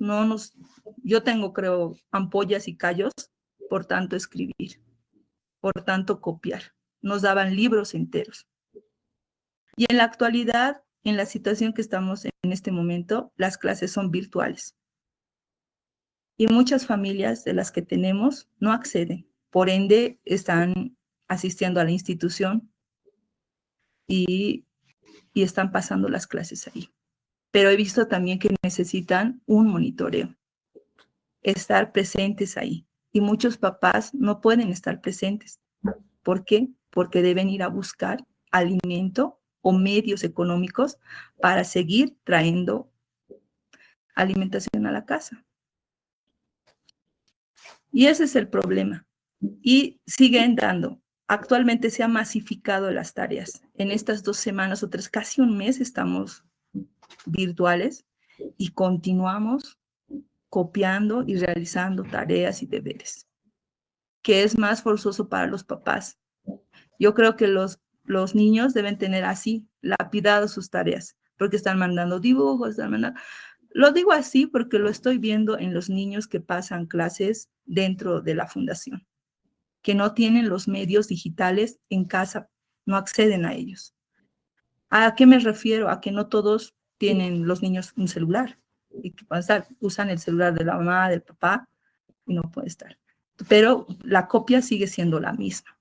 yo tengo, creo, ampollas y callos por tanto escribir, por tanto copiar? Nos daban libros enteros. Y en la actualidad, en la situación que estamos en este momento, las clases son virtuales. Y muchas familias de las que tenemos no acceden. Por ende, están asistiendo a la institución y están pasando las clases ahí. Pero he visto también que necesitan un monitoreo, estar presentes ahí. Y muchos papás no pueden estar presentes. ¿Por qué? Porque deben ir a buscar alimento o medios económicos para seguir trayendo alimentación a la casa. Y ese es el problema. Y siguen dando. Actualmente se ha masificado las tareas. En estas 2 semanas o 3, casi un mes estamos virtuales y continuamos copiando y realizando tareas y deberes, que es más forzoso para los papás. Yo creo que los niños deben tener así, lapidados sus tareas, porque están mandando dibujos, están mandando... Lo digo así porque lo estoy viendo en los niños que pasan clases dentro de la fundación, que no tienen los medios digitales en casa, no acceden a ellos. ¿A qué me refiero? A que no todos tienen los niños un celular y que usan el celular de la mamá, del papá y no puede estar. Pero la copia sigue siendo la misma.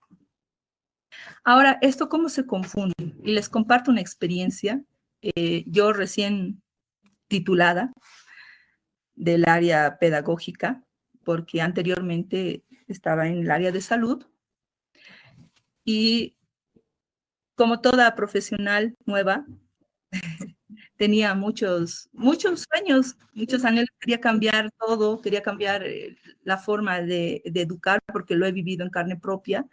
Ahora, ¿esto cómo se confunde? Y les comparto una experiencia. Yo recién titulada del área pedagógica, porque anteriormente estaba en el área de salud y como toda profesional nueva, tenía muchos sueños, muchos anhelos, quería cambiar todo, quería cambiar la forma de educar porque lo he vivido en carne propia.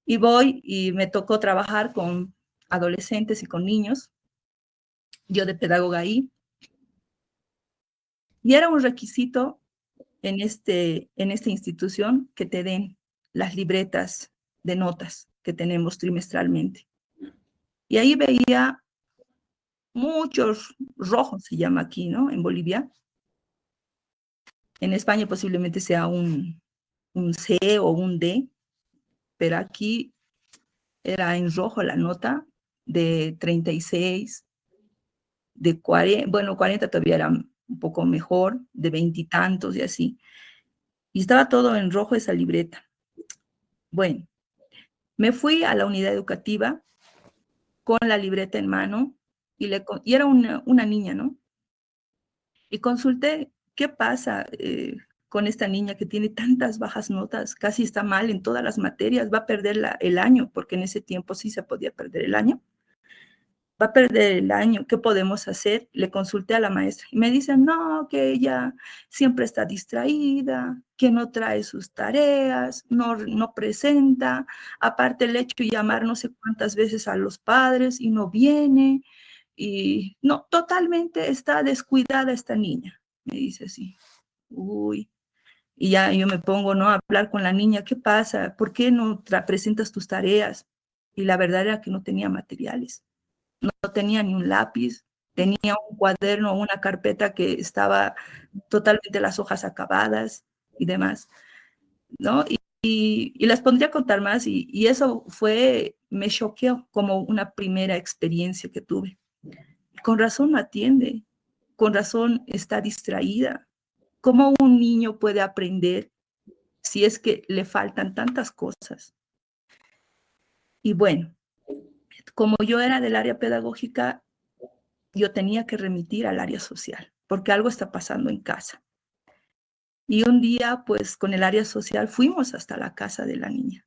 Y voy y me tocó trabajar con adolescentes y con niños, yo de pedagoga ahí. Y era un requisito en esta institución que te den las libretas de notas que tenemos trimestralmente. Y ahí veía muchos rojos, se llama aquí, ¿no? En Bolivia. En España posiblemente sea un C o un D, pero aquí era en rojo la nota de 36, de 40, bueno, 40 todavía era un poco mejor, de 20 y tantos y así. Y estaba todo en rojo esa libreta. Bueno, me fui a la unidad educativa con la libreta en mano y era una niña, ¿no? Y consulté, ¿qué pasa con esta niña que tiene tantas bajas notas? Casi está mal en todas las materias, va a perder el año, porque en ese tiempo sí se podía perder el año. Va a perder el año, ¿qué podemos hacer? Le consulté a la maestra y me dicen, no, que ella siempre está distraída, que no trae sus tareas, no presenta, aparte el hecho de llamar no sé cuántas veces a los padres y no viene, y no, totalmente está descuidada esta niña, me dice así. Uy, y ya yo me pongo, ¿no?, a hablar con la niña, ¿qué pasa? ¿Por qué no presentas tus tareas? Y la verdad era que no tenía materiales. No tenía ni un lápiz, tenía un cuaderno, una carpeta que estaba totalmente las hojas acabadas y demás, ¿no? Y las pondría a contar más y eso me choqueó como una primera experiencia que tuve. Con razón no atiende, con razón está distraída. ¿Cómo un niño puede aprender si es que le faltan tantas cosas? Y bueno, como yo era del área pedagógica, yo tenía que remitir al área social, porque algo está pasando en casa. Y un día, pues, con el área social fuimos hasta la casa de la niña.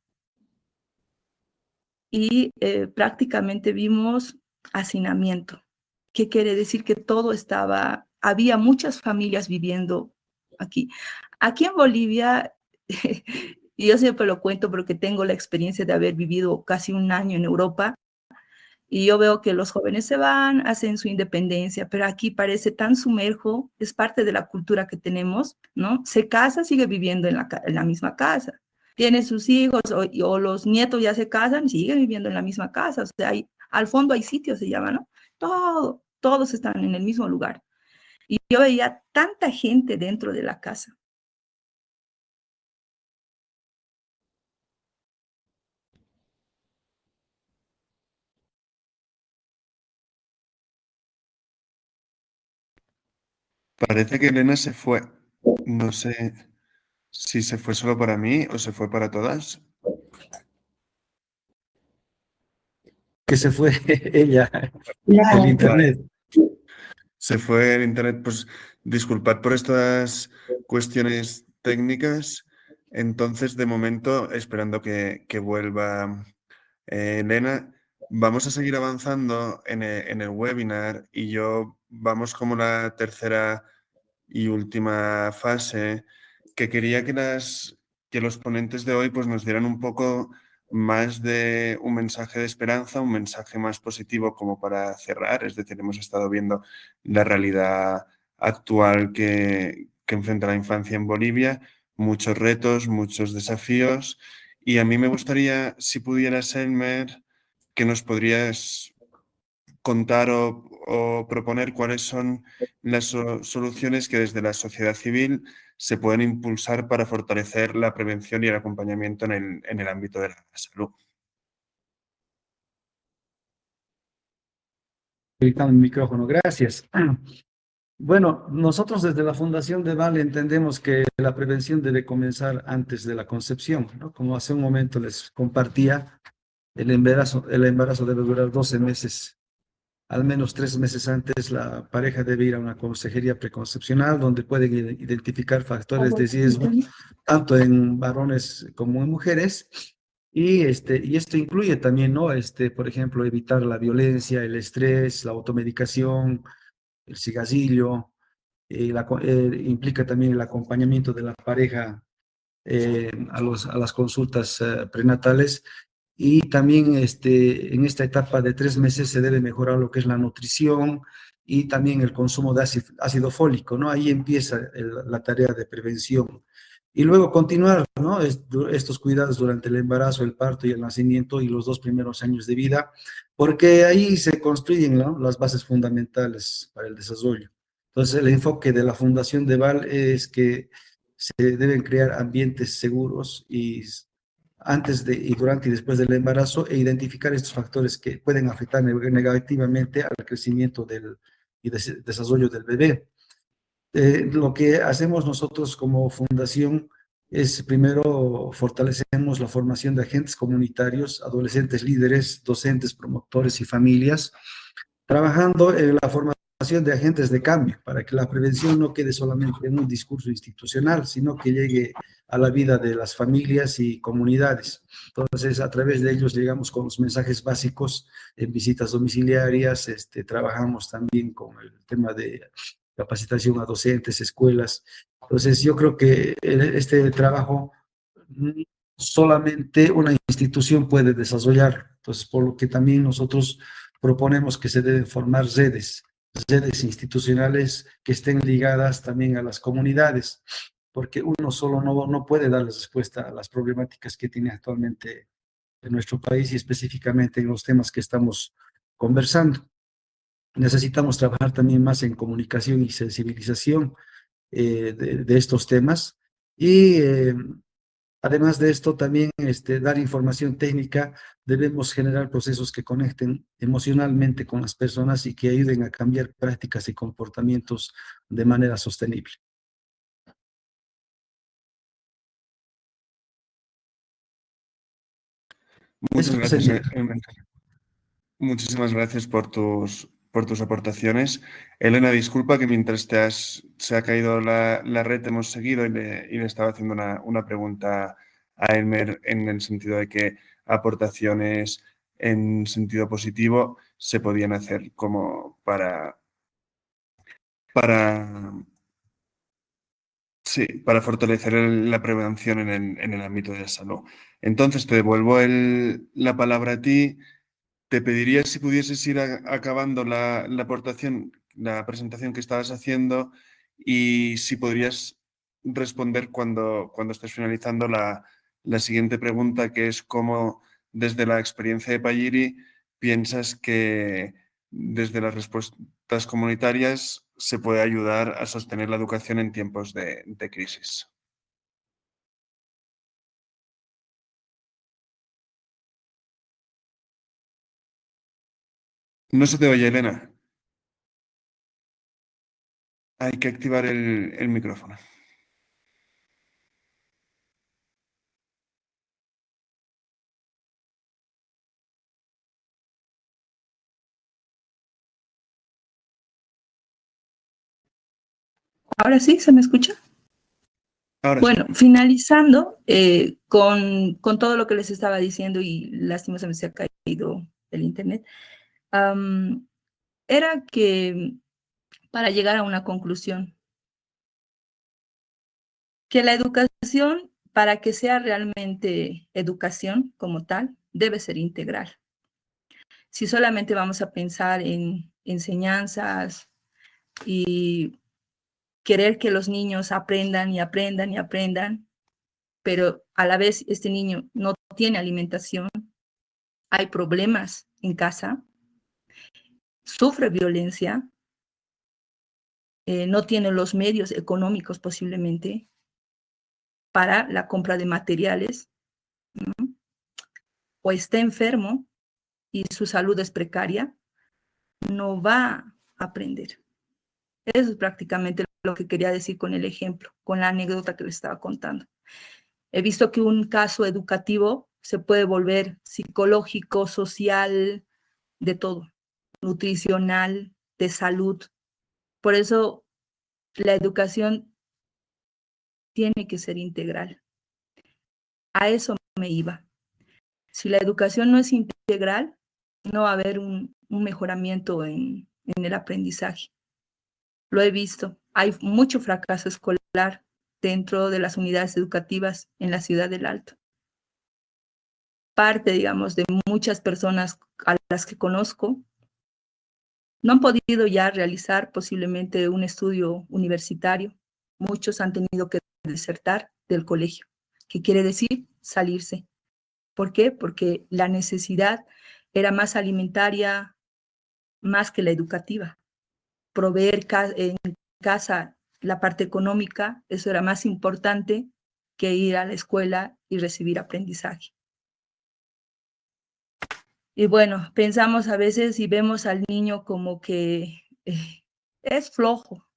Y prácticamente vimos hacinamiento. ¿Qué quiere decir? Que había muchas familias viviendo aquí. Aquí en Bolivia, y yo siempre lo cuento porque tengo la experiencia de haber vivido casi un año en Europa, y yo veo que los jóvenes se van, hacen su independencia, pero aquí parece tan sumerjo, es parte de la cultura que tenemos, ¿no? Se casa, sigue viviendo en la misma casa. Tiene sus hijos o los nietos ya se casan y siguen viviendo en la misma casa. O sea, al fondo hay sitios, se llama, ¿no? Todos están en el mismo lugar. Y yo veía tanta gente dentro de la casa. Parece que Elena se fue. No sé si se fue solo para mí o se fue para todas. Que se fue ella, el Claro. Vale. internet. Se fue el internet, pues disculpad por estas cuestiones técnicas. Entonces, de momento, esperando que vuelva Elena, vamos a seguir avanzando en el webinar y yo vamos como la tercera y última fase, que quería que los ponentes de hoy pues, nos dieran un poco más de un mensaje de esperanza, un mensaje más positivo como para cerrar. Es decir, hemos estado viendo la realidad actual que enfrenta la infancia en Bolivia, muchos retos, muchos desafíos. Y a mí me gustaría, si pudieras, Elmer, que nos podrías contar o proponer cuáles son las soluciones que desde la sociedad civil se pueden impulsar para fortalecer la prevención y el acompañamiento en el ámbito de la salud. Gritando el micrófono, gracias. Bueno, nosotros desde la Fundación de Vale entendemos que la prevención debe comenzar antes de la concepción, ¿no? Como hace un momento les compartía, el embarazo debe durar 12 meses, al menos 3 meses antes la pareja debe ir a una consejería preconcepcional donde pueden identificar factores de riesgo, tanto en varones como en mujeres. Y esto incluye también, ¿no? Por ejemplo, evitar la violencia, el estrés, la automedicación, el cigarrillo, implica también el acompañamiento de la pareja a las consultas prenatales y también en esta etapa de 3 meses se debe mejorar lo que es la nutrición y también el consumo de ácido fólico, ¿no? Ahí empieza la tarea de prevención. Y luego continuar, ¿no? Estos cuidados durante el embarazo, el parto y el nacimiento y los 2 primeros años de vida, porque ahí se construyen, ¿no? Las bases fundamentales para el desarrollo. Entonces, el enfoque de la Fundación de Val es que se deben crear ambientes seguros y antes de y durante y después del embarazo e identificar estos factores que pueden afectar negativamente al crecimiento y desarrollo del bebé. Lo que hacemos nosotros como fundación es primero fortalecemos la formación de agentes comunitarios, adolescentes líderes, docentes, promotores y familias, trabajando en la formación de agentes de cambio para que la prevención no quede solamente en un discurso institucional, sino que llegue a la vida de las familias y comunidades. Entonces, a través de ellos llegamos con los mensajes básicos en visitas domiciliarias, trabajamos también con el tema de capacitación a docentes, escuelas. Entonces, yo creo que este trabajo solamente una institución puede desarrollar. Entonces, por lo que también nosotros proponemos que se deben formar redes institucionales que estén ligadas también a las comunidades, porque uno solo no puede dar respuesta a las problemáticas que tiene actualmente en nuestro país y específicamente en los temas que estamos conversando. Necesitamos trabajar también más en comunicación y sensibilización de estos temas y además de esto, también dar información técnica, debemos generar procesos que conecten emocionalmente con las personas y que ayuden a cambiar prácticas y comportamientos de manera sostenible. Muchas Eso gracias, sería. Elmer. Muchísimas gracias por tus aportaciones. Elena, disculpa que mientras se ha caído la red hemos seguido y le estaba haciendo una pregunta a Elmer en el sentido de que aportaciones en sentido positivo se podían hacer como para, sí, para fortalecer la prevención en el ámbito de la salud. Entonces, te devuelvo la palabra a ti. Te pediría si pudieses ir acabando la aportación, la presentación que estabas haciendo y si podrías responder cuando estés finalizando la siguiente pregunta, que es cómo desde la experiencia de Payiri piensas que desde las respuestas comunitarias se puede ayudar a sostener la educación en tiempos de crisis. No se te oye, Elena. Hay que activar el micrófono. ¿Ahora sí? ¿Se me escucha? Ahora sí. Bueno, finalizando con todo lo que les estaba diciendo y lastimosamente se ha caído el internet, era que para llegar a una conclusión, que la educación, para que sea realmente educación como tal, debe ser integral. Si solamente vamos a pensar en enseñanzas y querer que los niños aprendan y aprendan y aprendan, pero a la vez este niño no tiene alimentación, hay problemas en casa, sufre violencia, no tiene los medios económicos posiblemente para la compra de materiales, ¿no? O está enfermo y su salud es precaria, no va a aprender. Eso es prácticamente lo que quería decir con el ejemplo, con la anécdota que les estaba contando. He visto que un caso educativo se puede volver psicológico, social, de todo, nutricional, de salud. Por eso la educación tiene que ser integral. A eso me iba. Si la educación no es integral, no va a haber un mejoramiento en el aprendizaje. Lo he visto. Hay mucho fracaso escolar dentro de las unidades educativas en la ciudad del Alto. Parte, digamos, de muchas personas a las que conozco no han podido ya realizar posiblemente un estudio universitario. Muchos han tenido que desertar del colegio, que quiere decir salirse. ¿Por qué? Porque la necesidad era más alimentaria, más que la educativa. Proveer en casa la parte económica, eso era más importante que ir a la escuela y recibir aprendizaje. Y bueno, pensamos a veces y vemos al niño como que es flojo,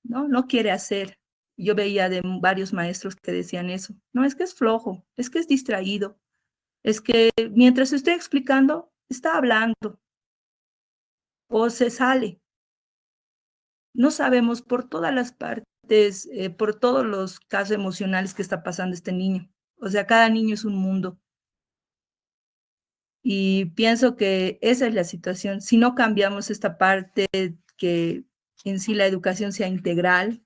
¿no? No quiere hacer. Yo veía de varios maestros que decían eso. No, es que es flojo, es que es distraído, es que mientras estoy explicando, está hablando o se sale. No sabemos por todas las partes, por todos los casos emocionales que está pasando este niño. O sea, cada niño es un mundo. Y pienso que esa es la situación. Si no cambiamos esta parte, que en sí la educación sea integral,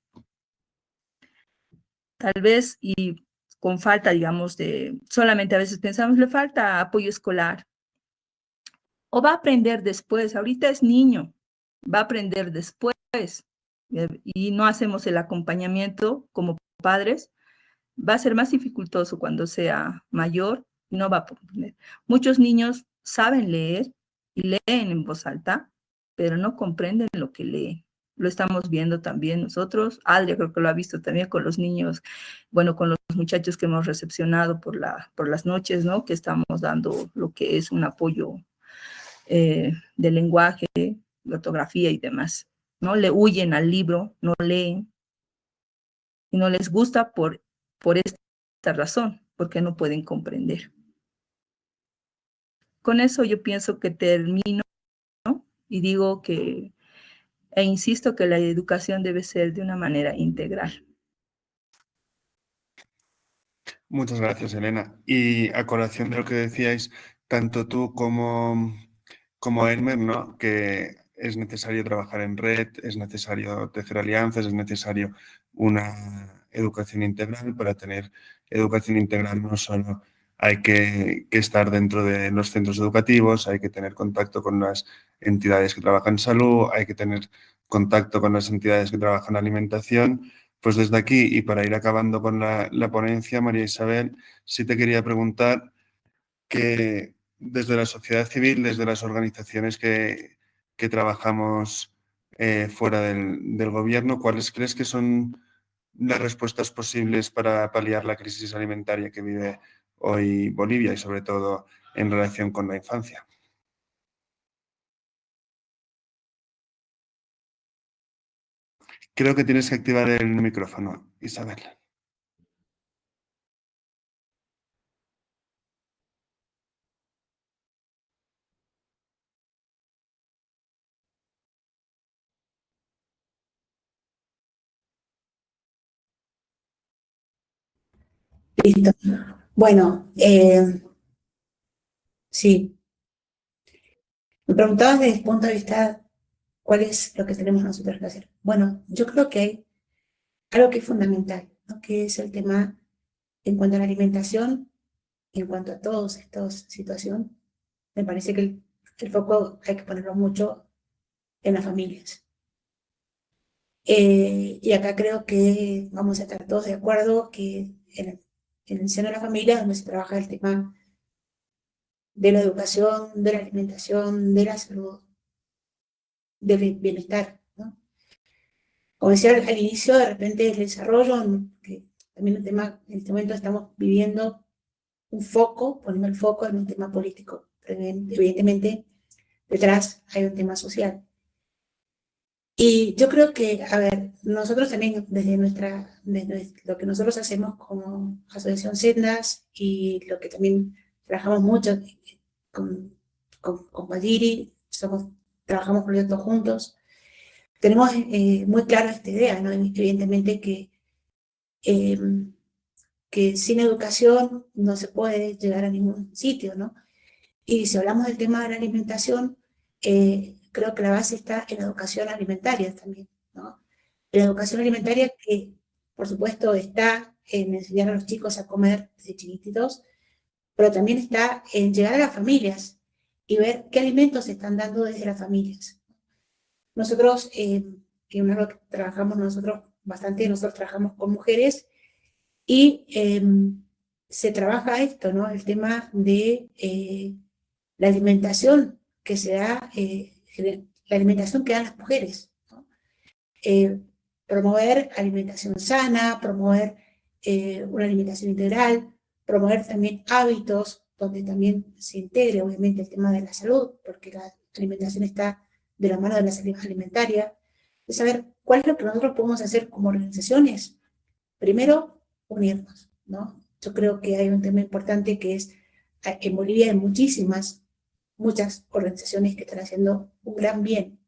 tal vez, y con falta, digamos, de, solamente a veces pensamos, le falta apoyo escolar. O va a aprender después, ahorita es niño, va a aprender después, y no hacemos el acompañamiento como padres, va a ser más dificultoso cuando sea mayor, no va a poder. Muchos niños saben leer y leen en voz alta, pero no comprenden lo que leen. Lo estamos viendo también nosotros. Adria creo que lo ha visto también con los niños, bueno, con los muchachos que hemos recepcionado por las noches, ¿no? Que estamos dando lo que es un apoyo de lenguaje, de ortografía y demás, ¿no? Le huyen al libro, no leen y no les gusta por esta razón, porque no pueden comprender. Con eso yo pienso que termino, ¿no? Y digo que, e insisto que la educación debe ser de una manera integral. Muchas gracias, Elena. Y a colación de lo que decíais, tanto tú como Elmer, ¿no? Que es necesario trabajar en red, es necesario tejer alianzas, es necesario una educación integral. Para tener educación integral no solo hay que estar dentro de los centros educativos, hay que tener contacto con las entidades que trabajan en salud, hay que tener contacto con las entidades que trabajan en alimentación. Pues desde aquí, y para ir acabando con la ponencia, María Isabel, sí te quería preguntar que desde la sociedad civil, desde las organizaciones que trabajamos fuera del gobierno, ¿cuáles crees que son las respuestas posibles para paliar la crisis alimentaria que vive hoy Bolivia y sobre todo en relación con la infancia? Creo que tienes que activar el micrófono, Isabel. Listo. Bueno, sí. Me preguntabas desde el punto de vista cuál es lo que tenemos nosotros que hacer. Bueno, yo creo que hay algo que es fundamental, ¿no? Que es el tema en cuanto a la alimentación, en cuanto a todas estas situaciones. Me parece que el foco hay que ponerlo mucho en las familias. Y acá creo que vamos a estar todos de acuerdo que en el seno de la familia donde se trabaja el tema de la educación, de la alimentación, de la salud, del bienestar, ¿no? Como decía al inicio, de repente el desarrollo, que también un tema, en este momento estamos viviendo un foco, poniendo el foco en un tema político. Evidentemente, detrás hay un tema social. Y yo creo que, a ver, nosotros también, desde lo que nosotros hacemos como Asociación Sendas y lo que también trabajamos mucho con Badiri, trabajamos proyectos juntos, tenemos muy clara esta idea, ¿no? Evidentemente que sin educación no se puede llegar a ningún sitio, ¿no? Y si hablamos del tema de la alimentación, creo que la base está en la educación alimentaria también, ¿no? La educación alimentaria que, por supuesto, está en enseñar a los chicos a comer desde chiquititos, pero también está en llegar a las familias y ver qué alimentos se están dando desde las familias. Nosotros, que una vez trabajamos nosotros bastante, nosotros trabajamos con mujeres y se trabaja esto, ¿no? El tema de la alimentación que se da, la alimentación que dan las mujeres, ¿no? Promover alimentación sana, promover una alimentación integral, promover también hábitos donde también se integre obviamente el tema de la salud, porque la alimentación está de la mano de la salud alimentaria, de saber cuál es lo que nosotros podemos hacer como organizaciones. Primero, unirnos, ¿no? Yo creo que hay un tema importante que es, en Bolivia hay muchas organizaciones que están haciendo un gran bien.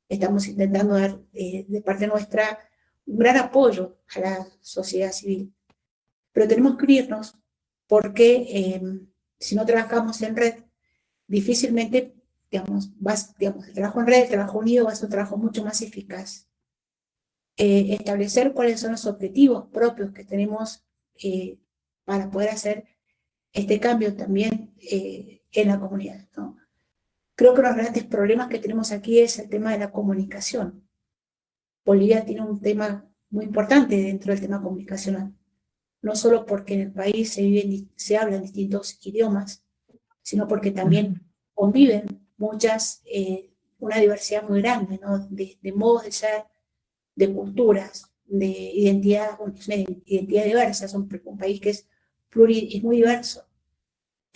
Estamos intentando dar de parte nuestra un gran apoyo a la sociedad civil, pero tenemos que unirnos porque si no trabajamos en red, difícilmente, digamos, el trabajo en red, el trabajo unido va a ser un trabajo mucho más eficaz. Establecer cuáles son los objetivos propios que tenemos para poder hacer este cambio también en la comunidad, ¿no? Creo que uno de los grandes problemas que tenemos aquí es el tema de la comunicación. Bolivia tiene un tema muy importante dentro del tema comunicacional, no solo porque en el país se hablan distintos idiomas, sino porque también conviven una diversidad muy grande, ¿no? de modos de ser, de culturas, de identidad, una identidad diversa, es un país que es muy diverso.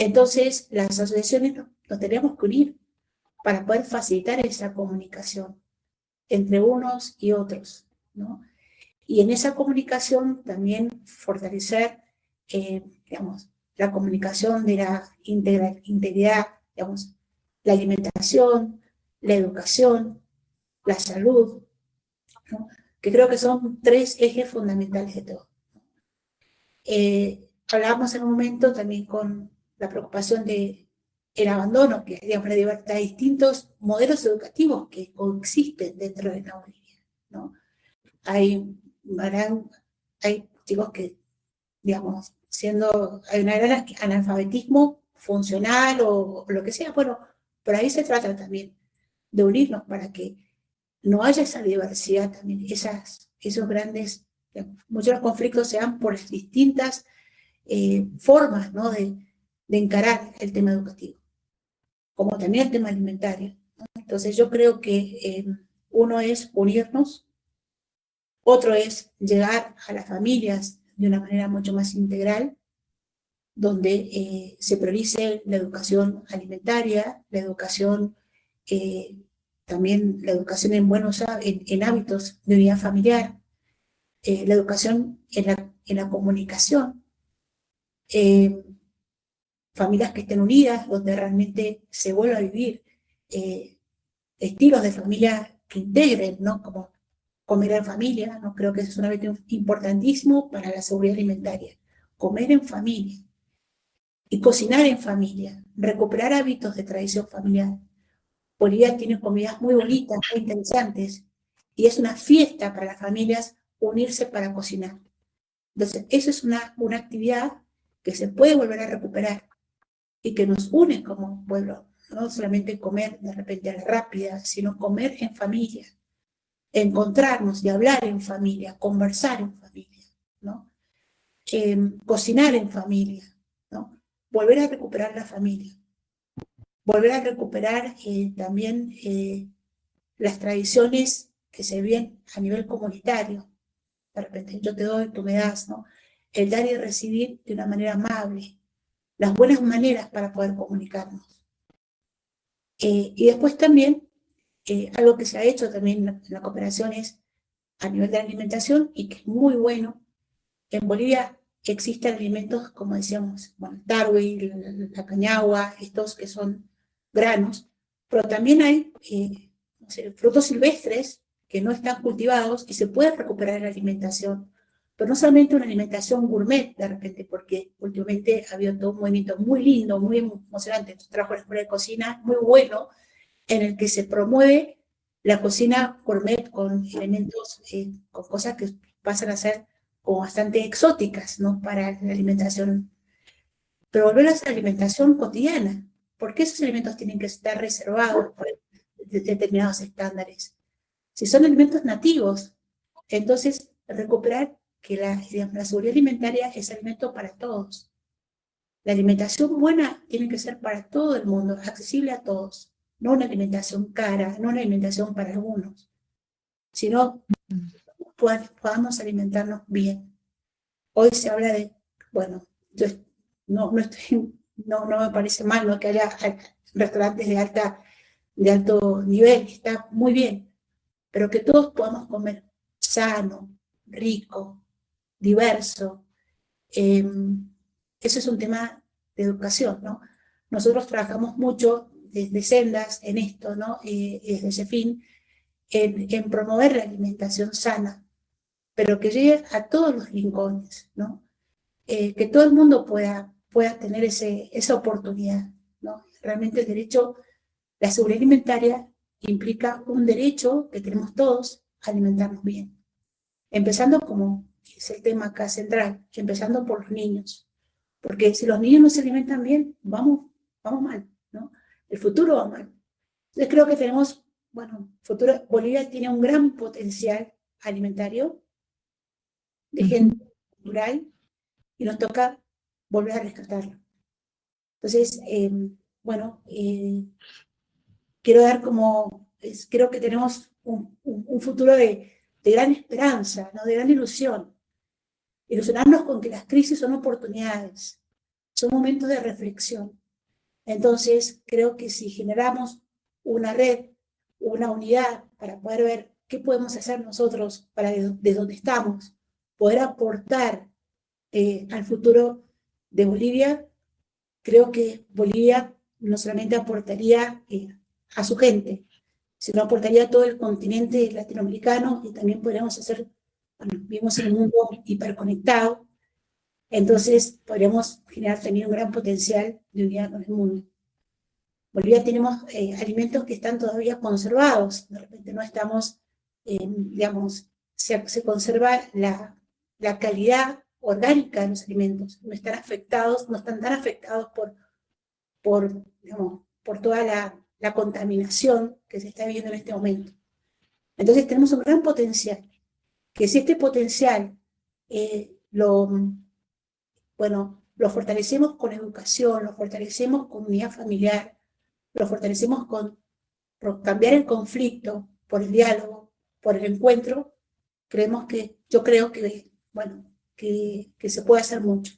Entonces, las asociaciones nos tenemos que unir para poder facilitar esa comunicación entre unos y otros, ¿no? Y en esa comunicación también fortalecer, digamos, la comunicación de la integridad, digamos, la alimentación, la educación, la salud, ¿no? Que creo que son tres ejes fundamentales de todo. Hablábamos en un momento también con la preocupación de el abandono, que digamos, hay distintos modelos educativos que coexisten dentro de la Bolivia, ¿no? Hay chicos que, digamos, hay un gran analfabetismo funcional o lo que sea, bueno, pero ahí se trata también de unirnos para que no haya esa diversidad también, esos grandes, muchos de los conflictos se dan por las distintas formas, ¿no? de encarar el tema educativo, como también el tema alimentario, ¿no? Entonces yo creo que uno es unirnos, otro es llegar a las familias de una manera mucho más integral, donde se priorice la educación alimentaria, la educación, también la educación en hábitos de unidad familiar, la educación en la comunicación, familias que estén unidas, donde realmente se vuelva a vivir estilos de familia que integren, ¿no? Como comer en familia, ¿no? Creo que eso es un hábito importantísimo para la seguridad alimentaria. comer en familia y cocinar en familia, recuperar hábitos de tradición familiar. Bolivia tiene comidas muy bonitas, muy interesantes, y es una fiesta para las familias unirse para cocinar. Entonces, eso es una actividad que se puede volver a recuperar y que nos une como pueblo. No solamente comer de repente a la rápida, sino comer en familia, encontrarnos y hablar en familia, conversar en familia, ¿no? Cocinar en familia, ¿no? Volver a recuperar la familia. Volver a recuperar también las tradiciones que se viven a nivel comunitario. De repente yo te doy, tú me das, ¿no? El dar y recibir de una manera amable. Las buenas maneras para poder comunicarnos. Y después también, algo que se ha hecho también en la cooperación es a nivel de alimentación y que es muy bueno. En Bolivia existen alimentos, como decíamos, bueno, el tarwi, la cañagua, estos que son granos, pero también hay no sé, frutos silvestres que no están cultivados y se puede recuperar la alimentación, pero no solamente una alimentación gourmet de repente, porque últimamente ha habido todo un movimiento muy lindo, muy emocionante, entonces trabajo en la escuela de cocina, muy bueno, en el que se promueve la cocina gourmet con elementos, con cosas que pasan a ser como bastante exóticas, ¿no? Para la alimentación, pero volver a la alimentación cotidiana, porque esos alimentos tienen que estar reservados por determinados estándares. Si son alimentos nativos, entonces recuperar que la seguridad alimentaria es alimento para todos. La alimentación buena tiene que ser para todo el mundo, accesible a todos, no una alimentación cara, no una alimentación para algunos, sino podamos alimentarnos bien. Hoy se habla de, bueno, yo no me parece mal, ¿no?, que haya restaurantes de alto nivel, está muy bien, pero que todos podamos comer sano, rico, diverso. Eso es un tema de educación, ¿no? Nosotros trabajamos mucho desde Sendas en esto, ¿no? Desde ese fin, en promover la alimentación sana, pero que llegue a todos los rincones, ¿no? Que todo el mundo pueda tener esa oportunidad, ¿no? Realmente el derecho, la seguridad alimentaria implica un derecho que tenemos todos a alimentarnos bien. Empezando como es el tema acá central, empezando por los niños. Porque si los niños no se alimentan bien, vamos mal, ¿no? El futuro va mal. Entonces creo que tenemos, bueno, Bolivia tiene un gran potencial alimentario, de gente cultural, y nos toca volver a rescatarlo. Entonces, bueno, quiero dar creo que tenemos un futuro de gran esperanza, ¿no? De gran ilusión. Ilusionarnos con que las crisis son oportunidades, son momentos de reflexión. Entonces, creo que si generamos una red, una unidad para poder ver qué podemos hacer nosotros para desde donde estamos, poder aportar al futuro de Bolivia, creo que Bolivia no solamente aportaría a su gente, sino aportaría a todo el continente latinoamericano, y también podríamos hacer, bueno, vivimos en un mundo hiperconectado, entonces podríamos generar también un gran potencial de unidad con el mundo. Bolivia tenemos alimentos que están todavía conservados, de repente no estamos, digamos, se conserva la calidad orgánica de los alimentos, no están tan afectados por toda la contaminación que se está viviendo en este momento. Entonces tenemos un gran potencial, que si este potencial lo fortalecemos con educación, lo fortalecemos con unidad familiar, lo fortalecemos por cambiar el conflicto, por el diálogo, por el encuentro, yo creo que, bueno, que se puede hacer mucho.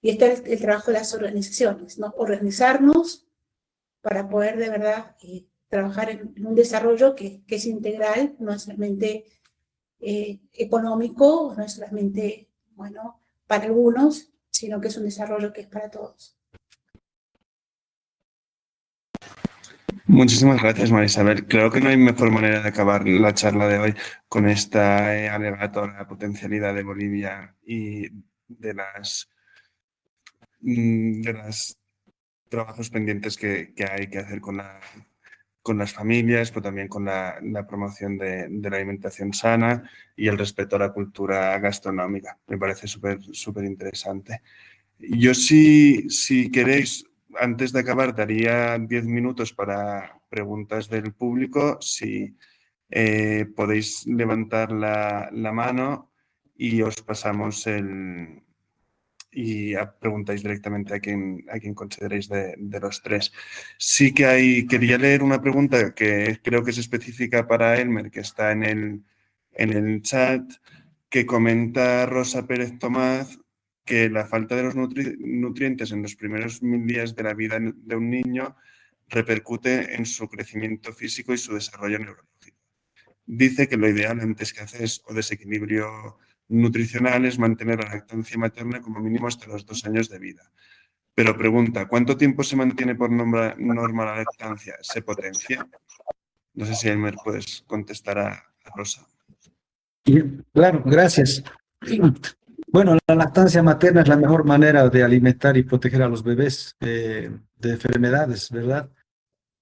Y esto es el trabajo de las organizaciones, ¿no? Organizarnos para poder de verdad trabajar en un desarrollo que es integral, no es solamente económico, no es solamente, bueno, para algunos, sino que es un desarrollo que es para todos. Muchísimas gracias, María Isabel. Creo que no hay mejor manera de acabar la charla de hoy con esta alegato a la potencialidad de Bolivia y de las de los trabajos pendientes que hay que hacer con las familias, pero también con la promoción de la alimentación sana y el respeto a la cultura gastronómica. Me parece súper interesante. Yo si queréis, antes de acabar, daría 10 minutos para preguntas del público. Si podéis levantar la mano y os pasamos y preguntáis directamente a quien consideréis de los tres. Sí que quería leer una pregunta que creo que es específica para Elmer, que está en el chat, que comenta Rosa Pérez Tomás que la falta de los nutrientes en los primeros 1000 días de la vida de un niño repercute en su crecimiento físico y su desarrollo neurológico. Dice que lo ideal antes que hacer o desequilibrio nutricional es mantener la lactancia materna como mínimo hasta los 2 años de vida. Pero pregunta, ¿cuánto tiempo se mantiene por norma la lactancia? ¿Se potencia? No sé si Elmer puedes contestar a Rosa. Claro, gracias. Bueno, la lactancia materna es la mejor manera de alimentar y proteger a los bebés de enfermedades, ¿verdad?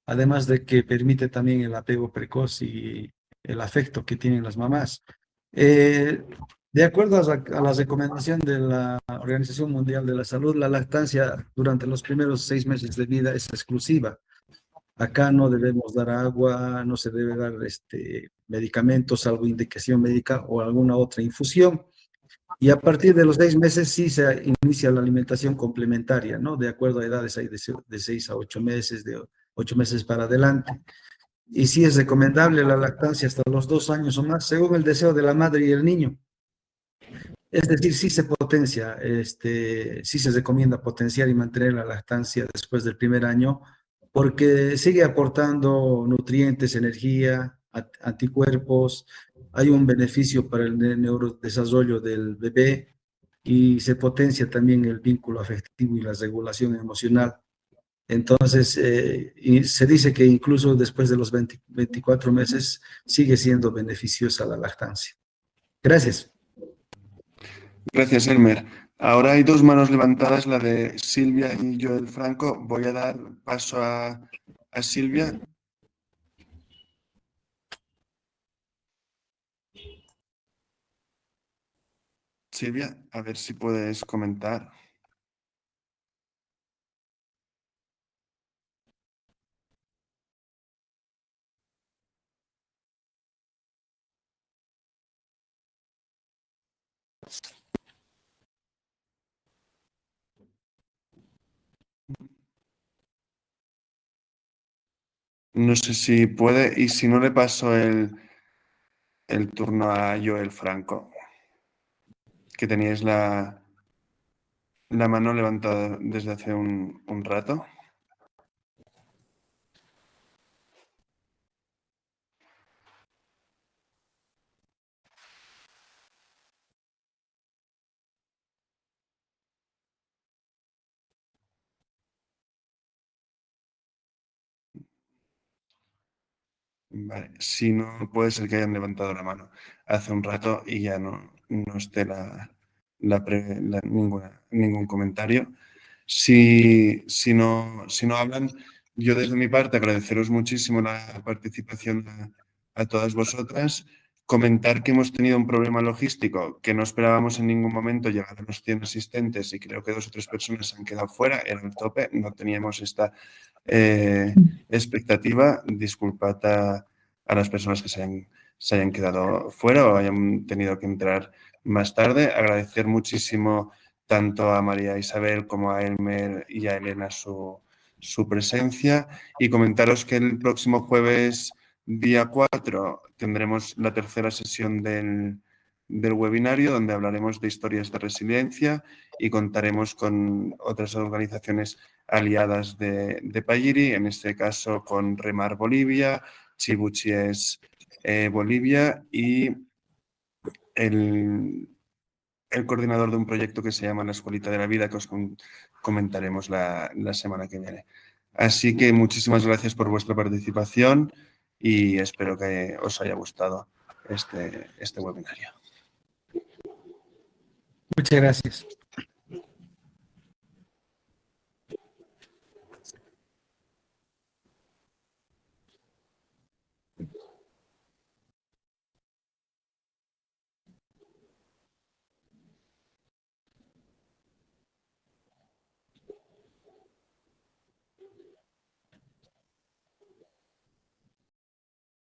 Además de que permite también el apego precoz y el afecto que tienen las mamás. De acuerdo a la recomendación de la Organización Mundial de la Salud, la lactancia durante los primeros 6 meses de vida es exclusiva. Acá no debemos dar agua, no se debe dar medicamentos, salvo indicación médica o alguna otra infusión. Y a partir de los 6 meses sí se inicia la alimentación complementaria, ¿no? De acuerdo a edades hay de 6 a 8 meses, de 8 meses para adelante. Y sí es recomendable la lactancia hasta los 2 años o más, según el deseo de la madre y el niño. Es decir, sí se potencia, sí se recomienda potenciar y mantener la lactancia después del primer año, porque sigue aportando nutrientes, energía, anticuerpos, hay un beneficio para el neurodesarrollo del bebé y se potencia también el vínculo afectivo y la regulación emocional. Entonces, y se dice que incluso después de los 24 meses sigue siendo beneficiosa la lactancia. Gracias. Gracias, Elmer. Ahora hay 2 manos levantadas, la de Silvia y Joel Franco. Voy a dar paso a Silvia. Silvia, a ver si puedes comentar. No sé si puede, y si no, le paso el turno a Joel Franco, que teníais la mano levantada desde hace un rato. Vale, si no, puede ser que hayan levantado la mano hace un rato y ya no esté ningún comentario. Si no hablan, yo desde mi parte agradeceros muchísimo la participación a todas vosotras. Comentar que hemos tenido un problema logístico, que no esperábamos en ningún momento llegar a los 100 asistentes y creo que 2 o 3 personas se han quedado fuera, era el tope, no teníamos esta expectativa. Disculpad a las personas que se hayan quedado fuera o hayan tenido que entrar más tarde. Agradecer muchísimo tanto a María Isabel como a Elmer y a Elena su presencia y comentaros que el próximo jueves, día 4, tendremos la tercera sesión del webinario donde hablaremos de historias de resiliencia y contaremos con otras organizaciones aliadas de Payiri, en este caso con Remar Bolivia, Chibuchies Bolivia y el coordinador de un proyecto que se llama La Escuelita de la Vida, que os comentaremos la semana que viene. Así que muchísimas gracias por vuestra participación y espero que os haya gustado este webinario. Muchas gracias.